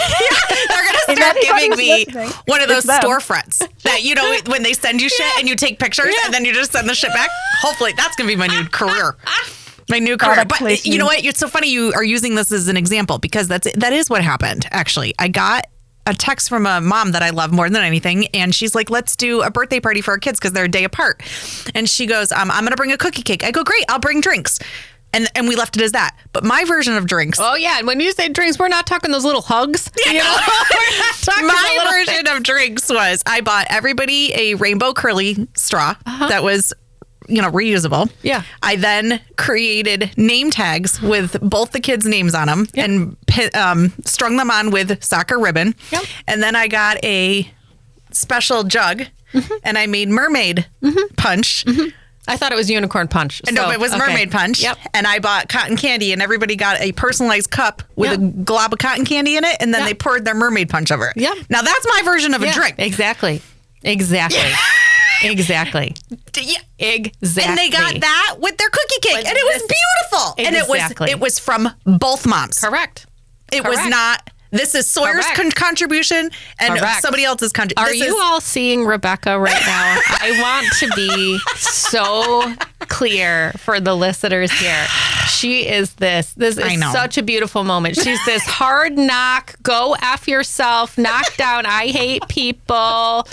[SPEAKER 2] They're going to start giving me one of those storefronts that, when they send you shit and you take pictures and then you just send the shit back. Hopefully that's going to be my new career. My new career. But you know what? It's so funny you are using this as an example because that is what happened, actually. I got a text from a mom that I love more than anything. And she's like, let's do a birthday party for our kids because they're a day apart. And she goes, I'm going to bring a cookie cake. I go, great, I'll bring drinks. And we left it as that. But my version of drinks.
[SPEAKER 1] Oh, yeah. And when you say drinks, we're not talking those little hugs. We're not talking
[SPEAKER 2] my version of drinks was I bought everybody a rainbow curly straw that was reusable.
[SPEAKER 1] Yeah.
[SPEAKER 2] I then created name tags with both the kids' names on them and strung them on with soccer ribbon.
[SPEAKER 1] Yep.
[SPEAKER 2] And then I got a special jug and I made mermaid punch.
[SPEAKER 1] I thought it was unicorn punch.
[SPEAKER 2] No, it was mermaid punch.
[SPEAKER 1] Yep.
[SPEAKER 2] And I bought cotton candy and everybody got a personalized cup with a glob of cotton candy in it. And then they poured their mermaid punch over it.
[SPEAKER 1] Yep.
[SPEAKER 2] Now that's my version of a drink.
[SPEAKER 1] Exactly. Exactly.
[SPEAKER 2] Yeah.
[SPEAKER 1] Exactly.
[SPEAKER 2] And they got that with their cookie cake. And it was beautiful.
[SPEAKER 1] Exactly.
[SPEAKER 2] And it was from both moms.
[SPEAKER 1] Correct.
[SPEAKER 2] It was not, this is Sawyer's contribution and somebody else's contribution.
[SPEAKER 1] Are you all seeing Rebecca right now? I want to be so clear for the listeners here. She is this. This is such a beautiful moment. She's this hard knock, go F yourself, knock down, I hate people,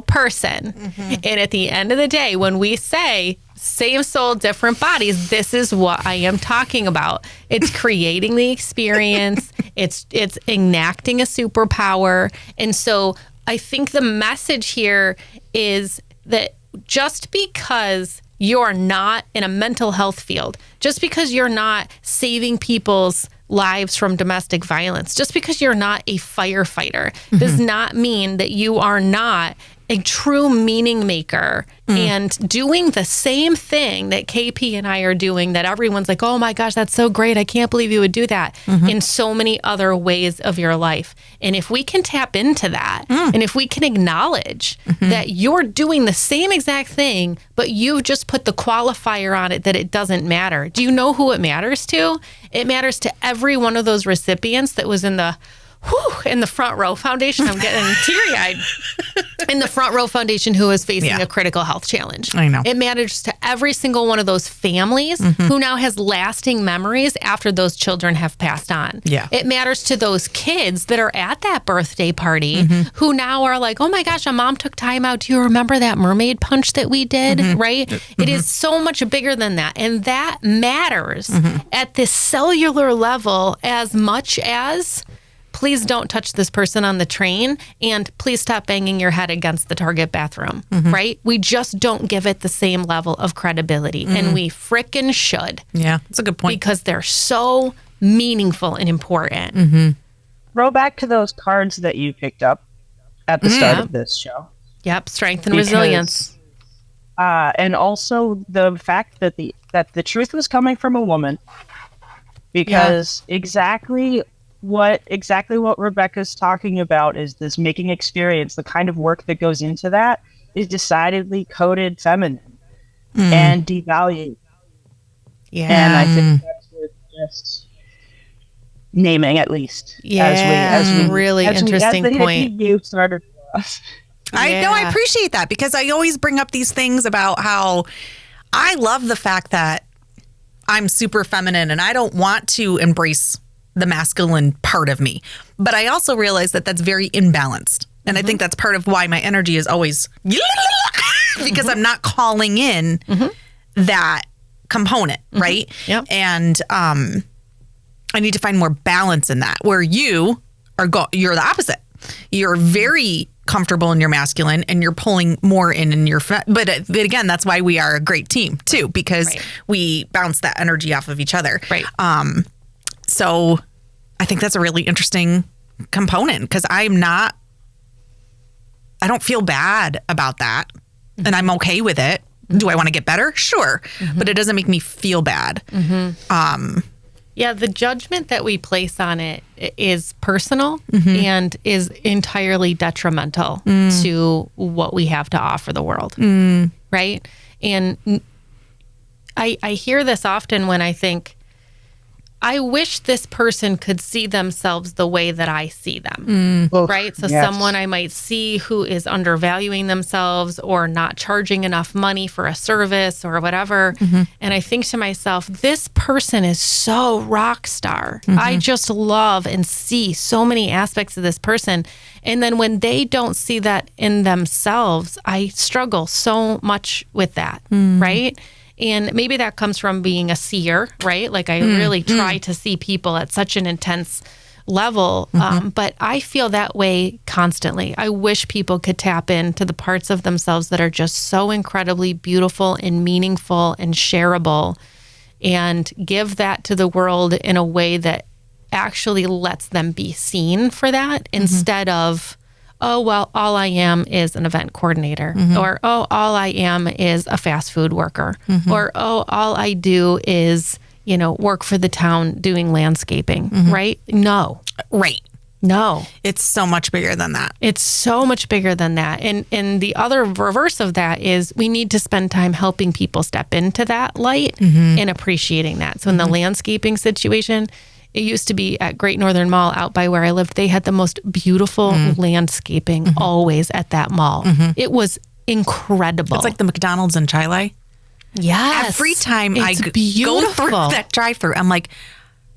[SPEAKER 1] person. And at the end of the day, when we say same soul, different bodies, this is what I am talking about. It's creating the experience. It's enacting a superpower. And so I think the message here is that just because you're not in a mental health field, just because you're not saving people's lives from domestic violence, just because you're not a firefighter, does not mean that you are not a true meaning maker and doing the same thing that KP and I are doing, that everyone's like, oh my gosh, that's so great. I can't believe you would do that in so many other ways of your life. And if we can tap into that and if we can acknowledge that you're doing the same exact thing, but you've just put the qualifier on it that it doesn't matter. Do you know who it matters to? It matters to every one of those recipients that was in the front row foundation. I'm getting teary-eyed. In the front row foundation who is facing a critical health challenge.
[SPEAKER 2] I know.
[SPEAKER 1] It matters to every single one of those families who now has lasting memories after those children have passed on.
[SPEAKER 2] Yeah.
[SPEAKER 1] It matters to those kids that are at that birthday party who now are like, oh my gosh, a mom took time out. Do you remember that mermaid punch that we did? Right? It is so much bigger than that. And that matters at this cellular level as much as please don't touch this person on the train, and please stop banging your head against the Target bathroom, right? We just don't give it the same level of credibility, and we frickin' should.
[SPEAKER 2] Yeah, that's a good point.
[SPEAKER 1] Because they're so meaningful and important.
[SPEAKER 4] Throw back to those cards that you picked up at the start of this show.
[SPEAKER 1] Yep, strength and resilience.
[SPEAKER 4] And also the fact that the truth was coming from a woman, because exactly what Rebecca's talking about is this making experience. The kind of work that goes into that is decidedly coded feminine and devalued.
[SPEAKER 1] Yeah.
[SPEAKER 4] And I think that's worth just naming, at least.
[SPEAKER 1] Yeah, really interesting point.
[SPEAKER 4] You started for us.
[SPEAKER 2] I know, I appreciate that, because I always bring up these things about how I love the fact that I'm super feminine and I don't want to embrace the masculine part of me. But I also realize that that's very imbalanced. And I think that's part of why my energy is always because I'm not calling in that component, right?
[SPEAKER 1] Yep.
[SPEAKER 2] And I need to find more balance in that, where you're the opposite. You're very comfortable in your masculine and you're pulling more in your but again, that's why we are a great team too, because we bounce that energy off of each other.
[SPEAKER 1] Right.
[SPEAKER 2] So I think that's a really interesting component, because I don't feel bad about that, and I'm okay with it. Do I want to get better? Sure. But it doesn't make me feel bad.
[SPEAKER 1] Yeah, the judgment that we place on it is personal and is entirely detrimental to what we have to offer the world, right? And I hear this often when I think, I wish this person could see themselves the way that I see them, right? So someone I might see who is undervaluing themselves or not charging enough money for a service or whatever. And I think to myself, this person is so rock star. I just love and see so many aspects of this person. And then when they don't see that in themselves, I struggle so much with that, right? And maybe that comes from being a seer, right? Like I really try to see people at such an intense level. But I feel that way constantly. I wish people could tap into the parts of themselves that are just so incredibly beautiful and meaningful and shareable, and give that to the world in a way that actually lets them be seen for that, instead of, oh, well, all I am is an event coordinator, or, oh, all I am is a fast food worker, or, oh, all I do is, work for the town doing landscaping, right? No.
[SPEAKER 2] Right.
[SPEAKER 1] No.
[SPEAKER 2] It's so much bigger than that.
[SPEAKER 1] It's so much bigger than that. And the other reverse of that is we need to spend time helping people step into that light and appreciating that. So in the landscaping situation, it used to be at Great Northern Mall out by where I lived. They had the most beautiful landscaping always at that mall. It was incredible.
[SPEAKER 2] It's like the McDonald's in Chile.
[SPEAKER 1] Yes.
[SPEAKER 2] Every time
[SPEAKER 1] it's
[SPEAKER 2] go
[SPEAKER 1] beautiful.
[SPEAKER 2] through that drive-through, I'm like,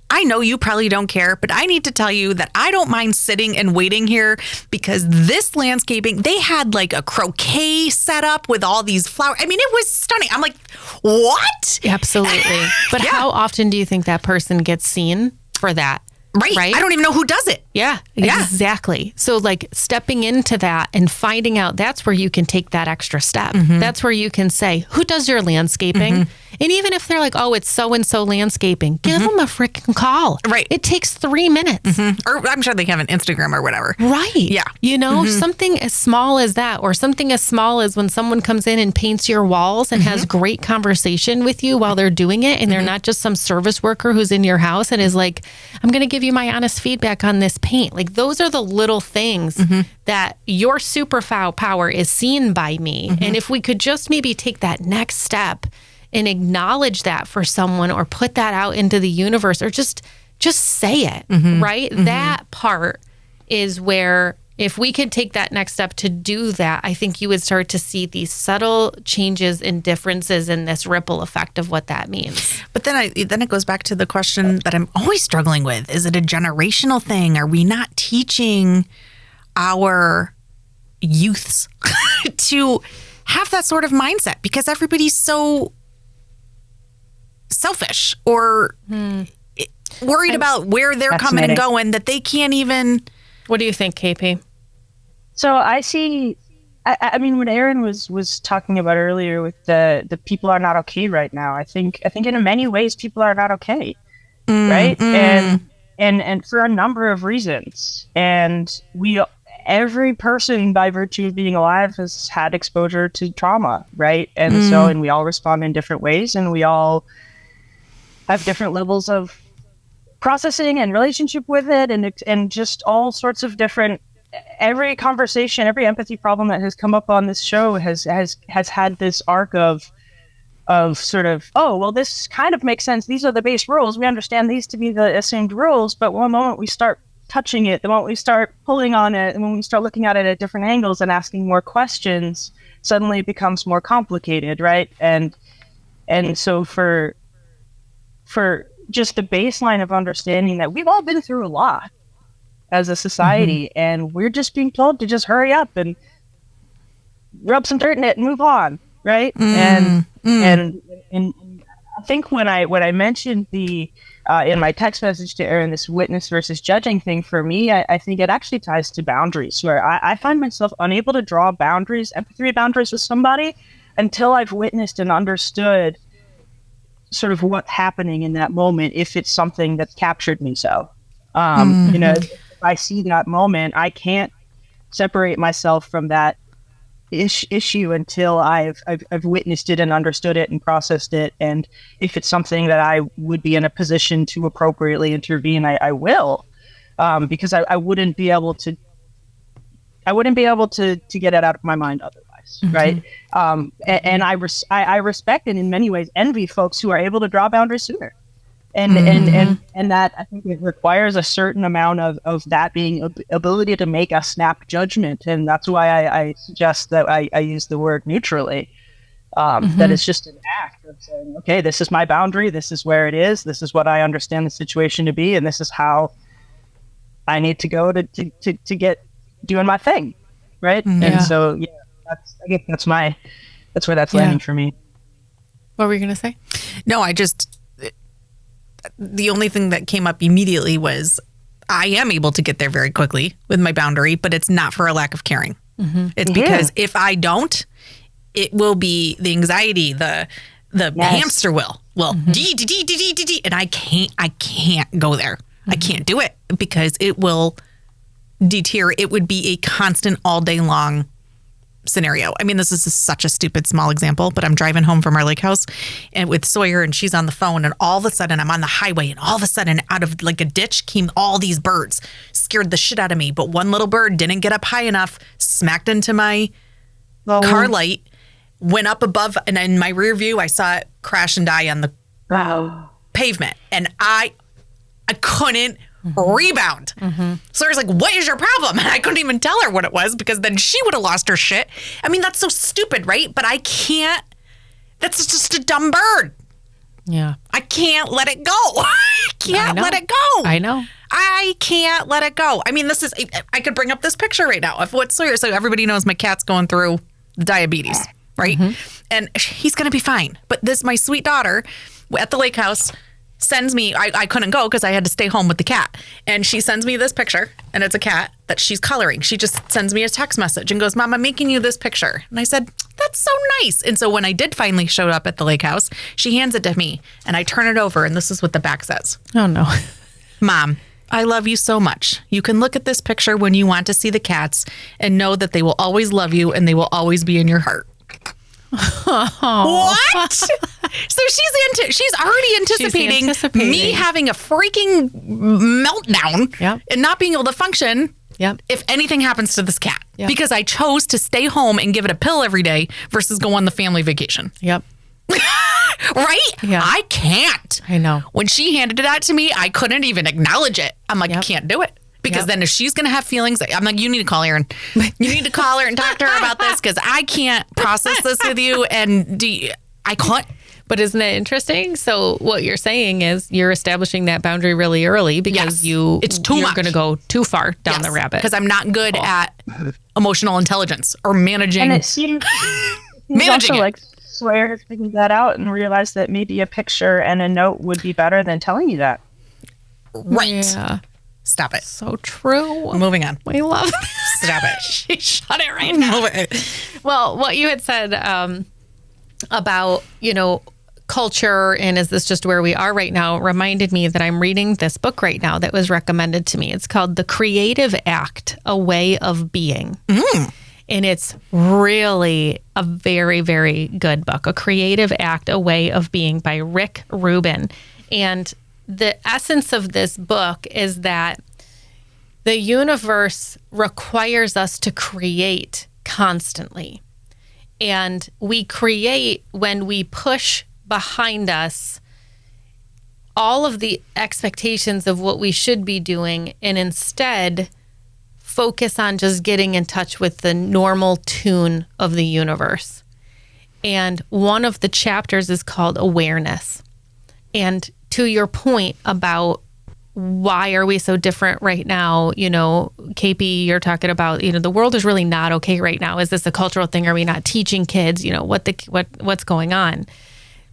[SPEAKER 2] I know you probably don't care, but I need to tell you that I don't mind sitting and waiting here, because this landscaping, they had like a croquet set up with all these flowers. I mean, it was stunning. I'm like, what?
[SPEAKER 1] Absolutely. But how often do you think that person gets seen for that?
[SPEAKER 2] Right. I don't even know who does it.
[SPEAKER 1] Yeah, exactly. So like stepping into that and finding out, that's where you can take that extra step. That's where you can say, who does your landscaping? And even if they're like, oh, it's so-and-so landscaping, give them a freaking call.
[SPEAKER 2] Right.
[SPEAKER 1] It takes 3 minutes.
[SPEAKER 2] Or I'm sure they have an Instagram or whatever.
[SPEAKER 1] Right.
[SPEAKER 2] Yeah.
[SPEAKER 1] Something as small as that, or something as small as when someone comes in and paints your walls and has great conversation with you while they're doing it. And they're not just some service worker who's in your house and is like, I'm going to give you my honest feedback on this paint. Like those are the little things that your superpower is seen by me. And if we could just maybe take that next step and acknowledge that for someone, or put that out into the universe, or just say it, right? That part is where, if we could take that next step to do that, I think you would start to see these subtle changes and differences in this ripple effect of what that means.
[SPEAKER 2] But then it goes back to the question that I'm always struggling with. Is it a generational thing? Are we not teaching our youths to have that sort of mindset? Because everybody's so selfish or worried about where they're coming and going that they can't even.
[SPEAKER 1] What do you think, KP?
[SPEAKER 4] So I see, I mean, what Aaron was talking about earlier with the people are not okay right now. I think in many ways people are not okay, right? And for a number of reasons. And every person, by virtue of being alive, has had exposure to trauma, right? And and we all respond in different ways, and we all have different levels of processing and relationship with it, and just all sorts of different. Every conversation, every empathy problem that has come up on this show has had this arc of sort of, oh, well, this kind of makes sense. These are the base rules. We understand these to be the assumed rules, but one moment we start touching it, the moment we start pulling on it, and when we start looking at it at different angles and asking more questions, suddenly it becomes more complicated, right? And so for just the baseline of understanding that we've all been through a lot as a society, and we're just being told to just hurry up and rub some dirt in it and move on, right? And I think when I mentioned in my text message to Erin, this witness versus judging thing, for me, I think it actually ties to boundaries, where I find myself unable to draw boundaries, empathy boundaries with somebody until I've witnessed and understood sort of what's happening in that moment, if it's something that's captured me. So, you know, if I see that moment, I can't separate myself from that issue until I've witnessed it and understood it and processed it. And if it's something that I would be in a position to appropriately intervene, I will, because I wouldn't be able to get it out of my mind otherwise, right? And I respect and in many ways envy folks who are able to draw boundaries sooner. And that, I think, it requires a certain amount of that being ability to make a snap judgment. And that's why I suggest that I use the word neutrally, that it's just an act of saying, okay, this is my boundary. This is where it is. This is what I understand the situation to be. And this is how I need to go to get doing my thing. Right. And so, yeah, I guess that's where that's landing for me.
[SPEAKER 1] What were you going to say?
[SPEAKER 2] No, the only thing that came up immediately was I am able to get there very quickly with my boundary, but it's not for a lack of caring. It's because if I don't, it will be the anxiety, the hamster wheel. Well, and I can't go there. I can't do it because it will deter. It would be a constant all day long scenario. I mean, this is such a stupid small example, but I'm driving home from our lake house and with Sawyer, and she's on the phone, and all of a sudden I'm on the highway, and all of a sudden out of like a ditch came all these birds. Scared the shit out of me, but one little bird didn't get up high enough, smacked into my car light, went up above, and in my rear view I saw it crash and die on the pavement, and I couldn't rebound. So I was like, what is your problem? And I couldn't even tell her what it was, because then she would have lost her shit. I mean, that's so stupid, right? But I can't. That's just a dumb bird.
[SPEAKER 1] Yeah.
[SPEAKER 2] I can't let it go. I can't let it go.
[SPEAKER 1] I know.
[SPEAKER 2] I can't let it go. I mean, I could bring up this picture right now of what Sawyer. So everybody knows my cat's going through diabetes, right? And he's going to be fine. But my sweet daughter at the lake house sends me, I couldn't go because I had to stay home with the cat. And she sends me this picture, and it's a cat that she's coloring. She just sends me a text message and goes, Mom, I'm making you this picture. And I said, that's so nice. And so when I did finally show up at the lake house, she hands it to me, and I turn it over, and this is what the back says.
[SPEAKER 1] Oh, no.
[SPEAKER 2] Mom, I love you so much. You can look at this picture when you want to see the cats and know that they will always love you and they will always be in your heart. What? So she's already anticipating me having a freaking meltdown and not being able to function if anything happens to this cat because I chose to stay home and give it a pill every day versus go on the family vacation. Right?
[SPEAKER 1] Yeah.
[SPEAKER 2] I can't.
[SPEAKER 1] I know.
[SPEAKER 2] When she handed it out to me, I couldn't even acknowledge it. I'm like, I can't do it. Because then if she's going to have feelings, I'm like, you need to call Erin. You need to call her and talk to her about this, because I can't process this with you. And I can't.
[SPEAKER 1] But isn't it interesting? So what you're saying is you're establishing that boundary really early because
[SPEAKER 2] it's too
[SPEAKER 1] you're
[SPEAKER 2] much.
[SPEAKER 1] going to go too far down the rabbit.
[SPEAKER 2] Because I'm not good at emotional intelligence or managing.
[SPEAKER 4] And it seems
[SPEAKER 2] managing
[SPEAKER 4] also
[SPEAKER 2] it.
[SPEAKER 4] like Sawyer has figured that out and realized that maybe a picture and a note would be better than telling you that.
[SPEAKER 2] Right.
[SPEAKER 1] Yeah.
[SPEAKER 2] Stop it.
[SPEAKER 1] So true.
[SPEAKER 2] Moving on.
[SPEAKER 1] We love it.
[SPEAKER 2] Stop it.
[SPEAKER 1] She shut it right now. Well, what you had said about, culture and is this just where we are right now reminded me that I'm reading this book right now that was recommended to me. It's called The Creative Act, A Way of Being. And it's really a very, very good book. A Creative Act, A Way of Being by Rick Rubin. And the essence of this book is that the universe requires us to create constantly. And we create when we push behind us all of the expectations of what we should be doing and instead focus on just getting in touch with the normal tune of the universe. And one of the chapters is called Awareness. And to your point about why are we so different right now? KP, you're talking about, the world is really not okay right now. Is this a cultural thing? Are we not teaching kids, what's going on?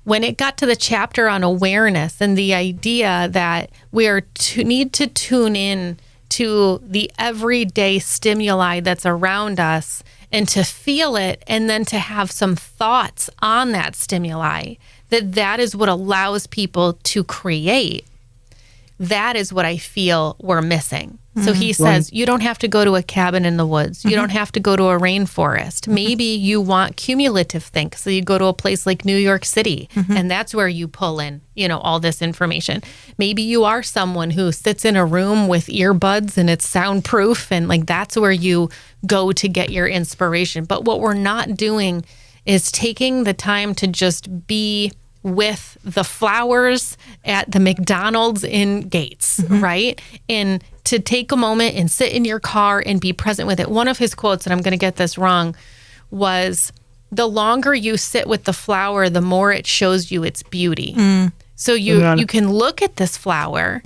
[SPEAKER 1] when it got to the chapter on awareness and the idea that we are need to tune in to the everyday stimuli that's around us and to feel it, and then to have some thoughts on that stimuli, that is what allows people to create. That is what I feel we're missing. So he says, you don't have to go to a cabin in the woods. You don't have to go to a rainforest. Maybe you want cumulative think. So you go to a place like New York City, and that's where you pull in, all this information. Maybe you are someone who sits in a room with earbuds and it's soundproof, and like that's where you go to get your inspiration. But what we're not doing is taking the time to just be with the flowers at the McDonald's in Gates, right? And to take a moment and sit in your car and be present with it. One of his quotes, and I'm going to get this wrong, was, the longer you sit with the flower, the more it shows you its beauty. So you can look at this flower,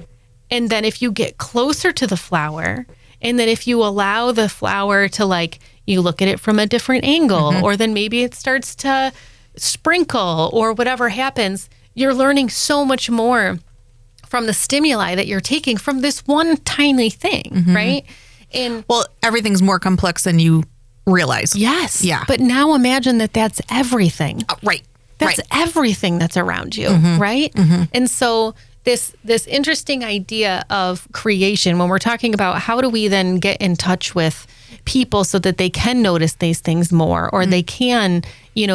[SPEAKER 1] and then if you get closer to the flower, and then if you allow the flower to you look at it from a different angle, or then maybe it starts to sprinkle or whatever happens, you're learning so much more from the stimuli that you're taking from this one tiny thing, right? And
[SPEAKER 2] everything's more complex than you realize.
[SPEAKER 1] Yes.
[SPEAKER 2] Yeah.
[SPEAKER 1] But now imagine that that's everything.
[SPEAKER 2] Right.
[SPEAKER 1] That's everything that's around you, right? And so this interesting idea of creation, when we're talking about how do we then get in touch with people so that they can notice these things more, or they can,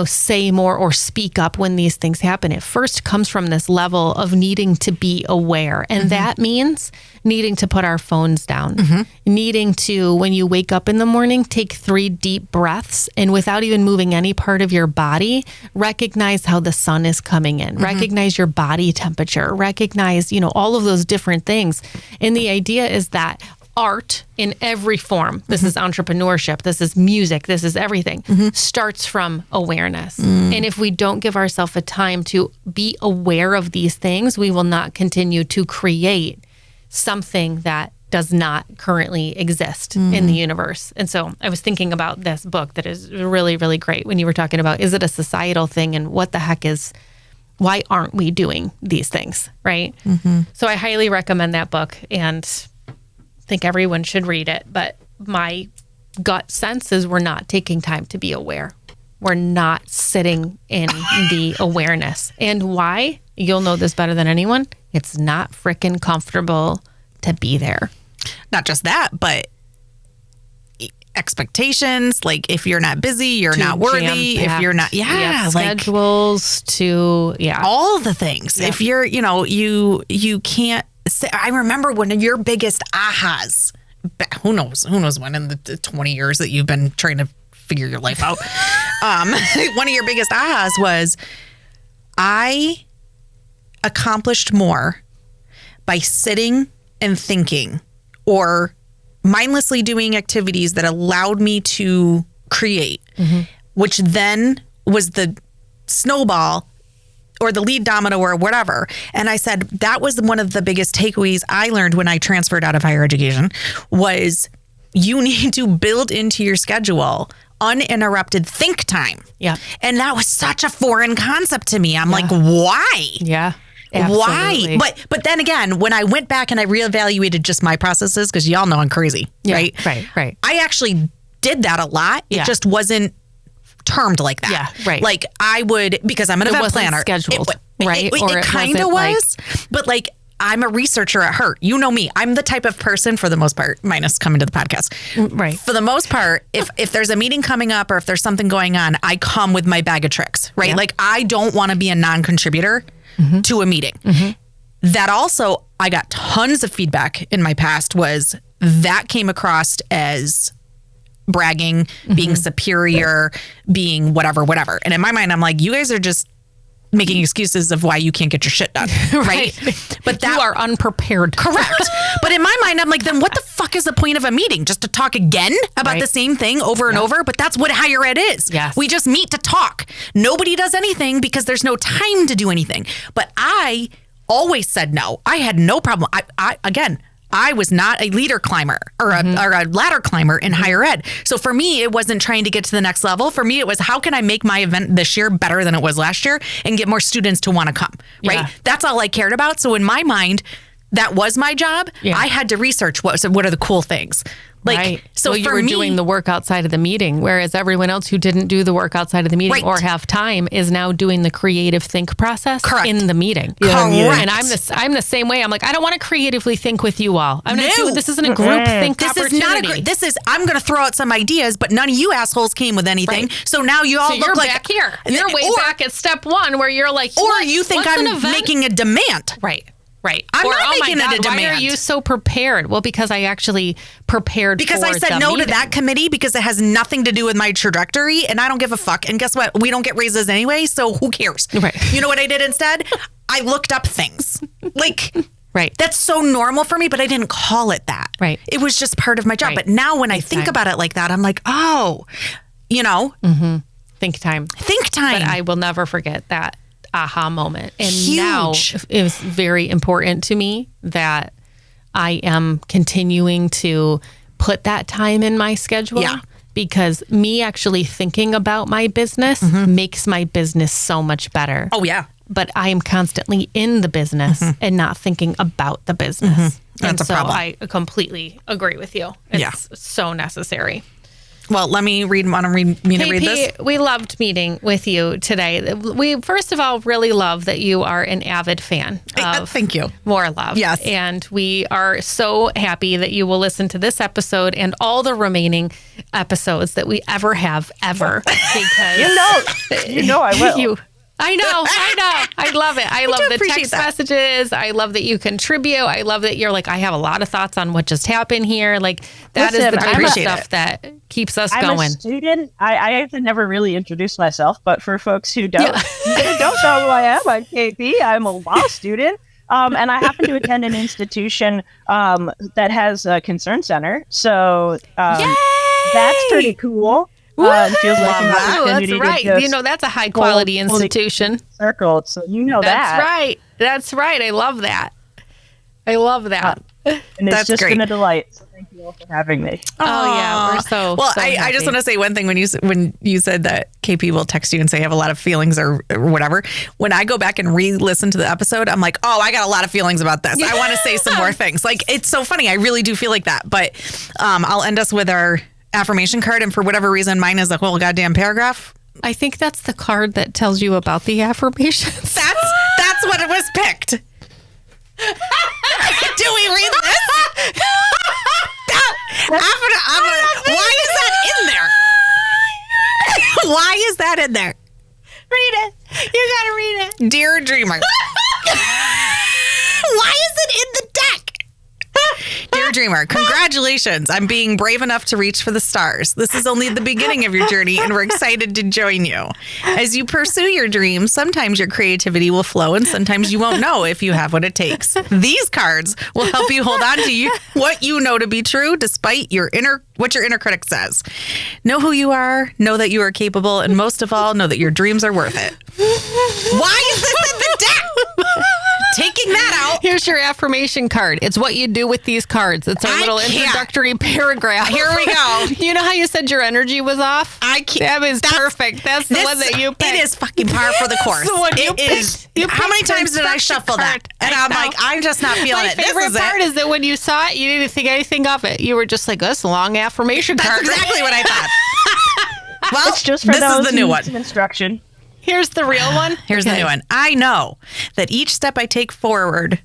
[SPEAKER 1] say more or speak up when these things happen. It first comes from this level of needing to be aware. And that means needing to put our phones down, needing to, when you wake up in the morning, take 3 deep breaths, and without even moving any part of your body, recognize how the sun is coming in, recognize your body temperature, recognize, all of those different things. And the idea is that art in every form, this is entrepreneurship, this is music, this is everything, starts from awareness. And if we don't give ourselves a time to be aware of these things, we will not continue to create something that does not currently exist in the universe. And so I was thinking about this book that is really, really great when you were talking about, is it a societal thing, and what the heck why aren't we doing these things, right? So I highly recommend that book, and think everyone should read it. But my gut sense is we're not taking time to be aware. We're not sitting in the awareness. And why? You'll know this better than anyone. It's not freaking comfortable to be there.
[SPEAKER 2] Not just that, but expectations. Like, if you're not busy, you're not worthy. If you're not,
[SPEAKER 1] schedules
[SPEAKER 2] all the things. If you're, you can't. I remember one of your biggest ahas, who knows when in the 20 years that you've been trying to figure your life out. One of your biggest ahas was, I accomplished more by sitting and thinking, or mindlessly doing activities that allowed me to create, which then was the snowball or the lead domino or whatever. And I said, that was one of the biggest takeaways I learned when I transferred out of higher education, was you need to build into your schedule uninterrupted think time. Yeah. And that was such a foreign concept to me. I'm like, why?
[SPEAKER 1] Yeah.
[SPEAKER 2] Absolutely. Why? But then again, when I went back and I reevaluated just my processes, because y'all know I'm crazy, right?
[SPEAKER 1] Right.
[SPEAKER 2] I actually did that a lot. It just wasn't termed like that.
[SPEAKER 1] Yeah, right.
[SPEAKER 2] Like, I would, because I'm an event planner.
[SPEAKER 1] Scheduled, right?
[SPEAKER 2] It kind of was, but like, I'm a researcher at heart. You know me. I'm the type of person, for the most part, minus coming to the podcast.
[SPEAKER 1] Right.
[SPEAKER 2] For the most part, if there's a meeting coming up or if there's something going on, I come with my bag of tricks, right? Yeah. Like, I don't want to be a non-contributor to a meeting. That also, I got tons of feedback in my past, was that came across as bragging, being superior, being whatever. And in my mind, I'm like, you guys are just making excuses of why you can't get your shit done. Right. But
[SPEAKER 1] you are unprepared.
[SPEAKER 2] Correct. But in my mind, I'm like, then what the fuck is the point of a meeting? Just to talk again about the same thing over and over? But that's what higher ed is.
[SPEAKER 1] Yes.
[SPEAKER 2] We just meet to talk. Nobody does anything because there's no time to do anything. But I always said no. I had no problem. I was not a leader climber or a ladder climber in higher ed. So for me, it wasn't trying to get to the next level. For me, it was how can I make my event this year better than it was last year and get more students to want to come, right?
[SPEAKER 1] Yeah.
[SPEAKER 2] That's all I cared about. So in my mind, that was my job.
[SPEAKER 1] Yeah.
[SPEAKER 2] I had to research what are the cool things. Like,
[SPEAKER 1] right.
[SPEAKER 2] so
[SPEAKER 1] well, you
[SPEAKER 2] for
[SPEAKER 1] were
[SPEAKER 2] me,
[SPEAKER 1] doing the work outside of the meeting, whereas everyone else who didn't do the work outside of the meeting
[SPEAKER 2] Right.
[SPEAKER 1] or have time is now doing the creative think process
[SPEAKER 2] Correct.
[SPEAKER 1] in the meeting.
[SPEAKER 2] Correct.
[SPEAKER 1] And I'm the same way. I'm like, I don't want to creatively think with you all. I'm not doing this. Isn't a group think
[SPEAKER 2] This
[SPEAKER 1] opportunity.
[SPEAKER 2] is not a group. This is, I'm going to throw out some ideas, but none of you assholes came with anything.
[SPEAKER 1] Right.
[SPEAKER 2] So now you all
[SPEAKER 1] So
[SPEAKER 2] look
[SPEAKER 1] you're
[SPEAKER 2] like
[SPEAKER 1] back here. You're way back at step one where you're like,
[SPEAKER 2] or
[SPEAKER 1] what?
[SPEAKER 2] you think
[SPEAKER 1] What's an
[SPEAKER 2] I'm
[SPEAKER 1] event?
[SPEAKER 2] making a demand.
[SPEAKER 1] Right. Right.
[SPEAKER 2] I'm
[SPEAKER 1] or,
[SPEAKER 2] not
[SPEAKER 1] oh
[SPEAKER 2] making
[SPEAKER 1] my
[SPEAKER 2] it
[SPEAKER 1] God,
[SPEAKER 2] a
[SPEAKER 1] why are
[SPEAKER 2] demand.
[SPEAKER 1] you so prepared? Well, because I actually prepared
[SPEAKER 2] Because
[SPEAKER 1] for
[SPEAKER 2] I said
[SPEAKER 1] the
[SPEAKER 2] no to
[SPEAKER 1] meeting.
[SPEAKER 2] that committee because it has nothing to do with my trajectory and I don't give a fuck. And guess what? We don't get raises anyway, so who cares?
[SPEAKER 1] Right.
[SPEAKER 2] You know what I did instead? I looked up things. Like,
[SPEAKER 1] Right.
[SPEAKER 2] that's so normal for me, but I didn't call it that.
[SPEAKER 1] Right.
[SPEAKER 2] It was just part of my job.
[SPEAKER 1] Right.
[SPEAKER 2] But now when I
[SPEAKER 1] Think
[SPEAKER 2] think
[SPEAKER 1] time.
[SPEAKER 2] about it like that, I'm like, oh, you know,
[SPEAKER 1] Think time.
[SPEAKER 2] think time.
[SPEAKER 1] But I will never forget that aha moment. And
[SPEAKER 2] Huge.
[SPEAKER 1] now it was very important to me that I am continuing to put that time in my schedule.
[SPEAKER 2] Yeah.
[SPEAKER 1] Because me actually thinking about my business makes my business so much better.
[SPEAKER 2] oh, yeah.
[SPEAKER 1] But I am constantly in the business and not thinking about the business.
[SPEAKER 2] That's
[SPEAKER 1] and
[SPEAKER 2] a
[SPEAKER 1] so
[SPEAKER 2] problem.
[SPEAKER 1] I completely agree with you. It's so necessary.
[SPEAKER 2] Well, let me read. Want to read me to read this?
[SPEAKER 1] KP, we loved meeting with you today. We first of all really love that you are an avid fan of
[SPEAKER 2] Thank you.
[SPEAKER 1] More Love.
[SPEAKER 2] Yes.
[SPEAKER 1] And we are so happy that you will listen to this episode and all the remaining episodes that we ever have ever. Because
[SPEAKER 4] You know I will.
[SPEAKER 1] I know. I love it. I love
[SPEAKER 2] do
[SPEAKER 1] the
[SPEAKER 2] appreciate
[SPEAKER 1] text
[SPEAKER 2] that.
[SPEAKER 1] messages. I love that you contribute. I love that you're like, I have a lot of thoughts on what just happened here. Like that is
[SPEAKER 4] Listen,
[SPEAKER 1] the
[SPEAKER 4] I
[SPEAKER 1] type of
[SPEAKER 2] appreciate
[SPEAKER 1] stuff
[SPEAKER 2] it.
[SPEAKER 1] that keeps us
[SPEAKER 4] I'm
[SPEAKER 1] going.
[SPEAKER 4] a student. I have to never really introduce myself, but for folks who don't know who I am, I'm KP. I'm a law student. And I happen to attend an institution that has a concern center. So that's pretty cool. It feels like an
[SPEAKER 1] Wow,
[SPEAKER 4] opportunity
[SPEAKER 1] that's right.
[SPEAKER 4] to just
[SPEAKER 1] You know, that's a high quality
[SPEAKER 4] fully
[SPEAKER 1] institution.
[SPEAKER 4] circled. So you know
[SPEAKER 1] That's
[SPEAKER 4] that.
[SPEAKER 1] right. That's right. I love that. I love that.
[SPEAKER 4] And it's
[SPEAKER 2] That's
[SPEAKER 4] just
[SPEAKER 2] great.
[SPEAKER 4] been a delight. So thank you all for having me.
[SPEAKER 1] Oh yeah, we're so.
[SPEAKER 2] Well,
[SPEAKER 1] so
[SPEAKER 2] I
[SPEAKER 1] happy.
[SPEAKER 2] just want to say one thing when you said that KP will text you and say you have a lot of feelings or whatever. When I go back and re-listen to the episode, I'm like, oh, I got a lot of feelings about this. I want to say some more things. Like it's so funny. I really do feel like that. But I'll end us with our affirmation card, and for whatever reason, mine is a whole goddamn paragraph.
[SPEAKER 1] I think that's the card that tells you about the affirmations.
[SPEAKER 2] That's what it was picked. Do we read this? Why is that in there? Why is that in there?
[SPEAKER 1] Read it. You gotta read it.
[SPEAKER 2] Dear Dreamer. Why is it in the deck? Dear Dreamer, congratulations on being brave enough to reach for the stars. This is only the beginning of your journey, and we're excited to join you. As you pursue your dreams, sometimes your creativity will flow, and sometimes you won't know if you have what it takes. These cards will help you hold on to what you know to be true, despite what your inner critic says. Know who you are, know that you are capable, and most of all, know that your dreams are worth it. Why is this in the deck? Taking that out.
[SPEAKER 1] Here's your affirmation card. It's what you do with these cards. It's our
[SPEAKER 2] I
[SPEAKER 1] little
[SPEAKER 2] can't.
[SPEAKER 1] introductory paragraph.
[SPEAKER 2] Here we go.
[SPEAKER 1] You know how you said your energy was off?
[SPEAKER 2] I can't.
[SPEAKER 1] That is perfect. That's the one that you picked.
[SPEAKER 2] It is fucking par for the course.
[SPEAKER 1] The one you
[SPEAKER 2] It is.
[SPEAKER 1] picked. You
[SPEAKER 2] How many
[SPEAKER 1] picked the
[SPEAKER 2] times did I
[SPEAKER 1] instruction
[SPEAKER 2] shuffle that?
[SPEAKER 1] card.
[SPEAKER 2] And
[SPEAKER 1] I
[SPEAKER 2] I'm
[SPEAKER 1] know.
[SPEAKER 2] like, I'm just not feeling
[SPEAKER 1] My
[SPEAKER 2] it. This
[SPEAKER 1] favorite
[SPEAKER 2] is
[SPEAKER 1] part
[SPEAKER 2] it.
[SPEAKER 1] is that when you saw it, you didn't think anything of it. You were just like, that's a long affirmation
[SPEAKER 2] That's
[SPEAKER 1] card.
[SPEAKER 2] exactly what I thought. Well,
[SPEAKER 4] It's just for
[SPEAKER 2] this
[SPEAKER 4] those
[SPEAKER 2] is the new
[SPEAKER 4] who
[SPEAKER 2] one.
[SPEAKER 4] need some instruction.
[SPEAKER 1] Here's the real one.
[SPEAKER 2] Here's the
[SPEAKER 1] Okay.
[SPEAKER 2] new one. I know that each step I take forward,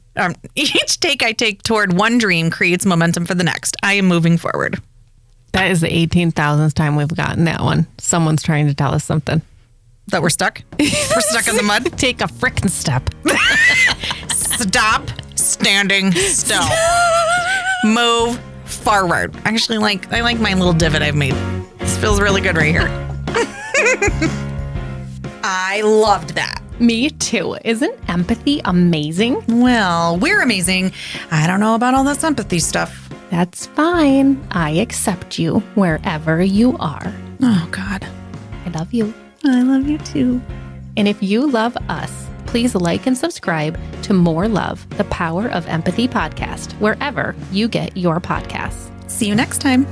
[SPEAKER 2] each take I take toward one dream creates momentum for the next. I am moving forward.
[SPEAKER 1] That is the 18,000th time we've gotten that one. Someone's trying to tell us something.
[SPEAKER 2] That we're stuck? We're stuck in the mud?
[SPEAKER 1] Take a frickin' step.
[SPEAKER 2] Stop standing still. Move forward. Actually, I like my little divot I've made. This feels really good right here. I loved that.
[SPEAKER 1] Me too. Isn't empathy amazing?
[SPEAKER 2] Well, we're amazing. I don't know about all this empathy stuff.
[SPEAKER 1] That's fine. I accept you wherever you are.
[SPEAKER 2] Oh, God.
[SPEAKER 1] I love you.
[SPEAKER 2] I love you too.
[SPEAKER 1] And if you love us, please like and subscribe to More Love, the Power of Empathy podcast, wherever you get your podcasts.
[SPEAKER 5] See you next time.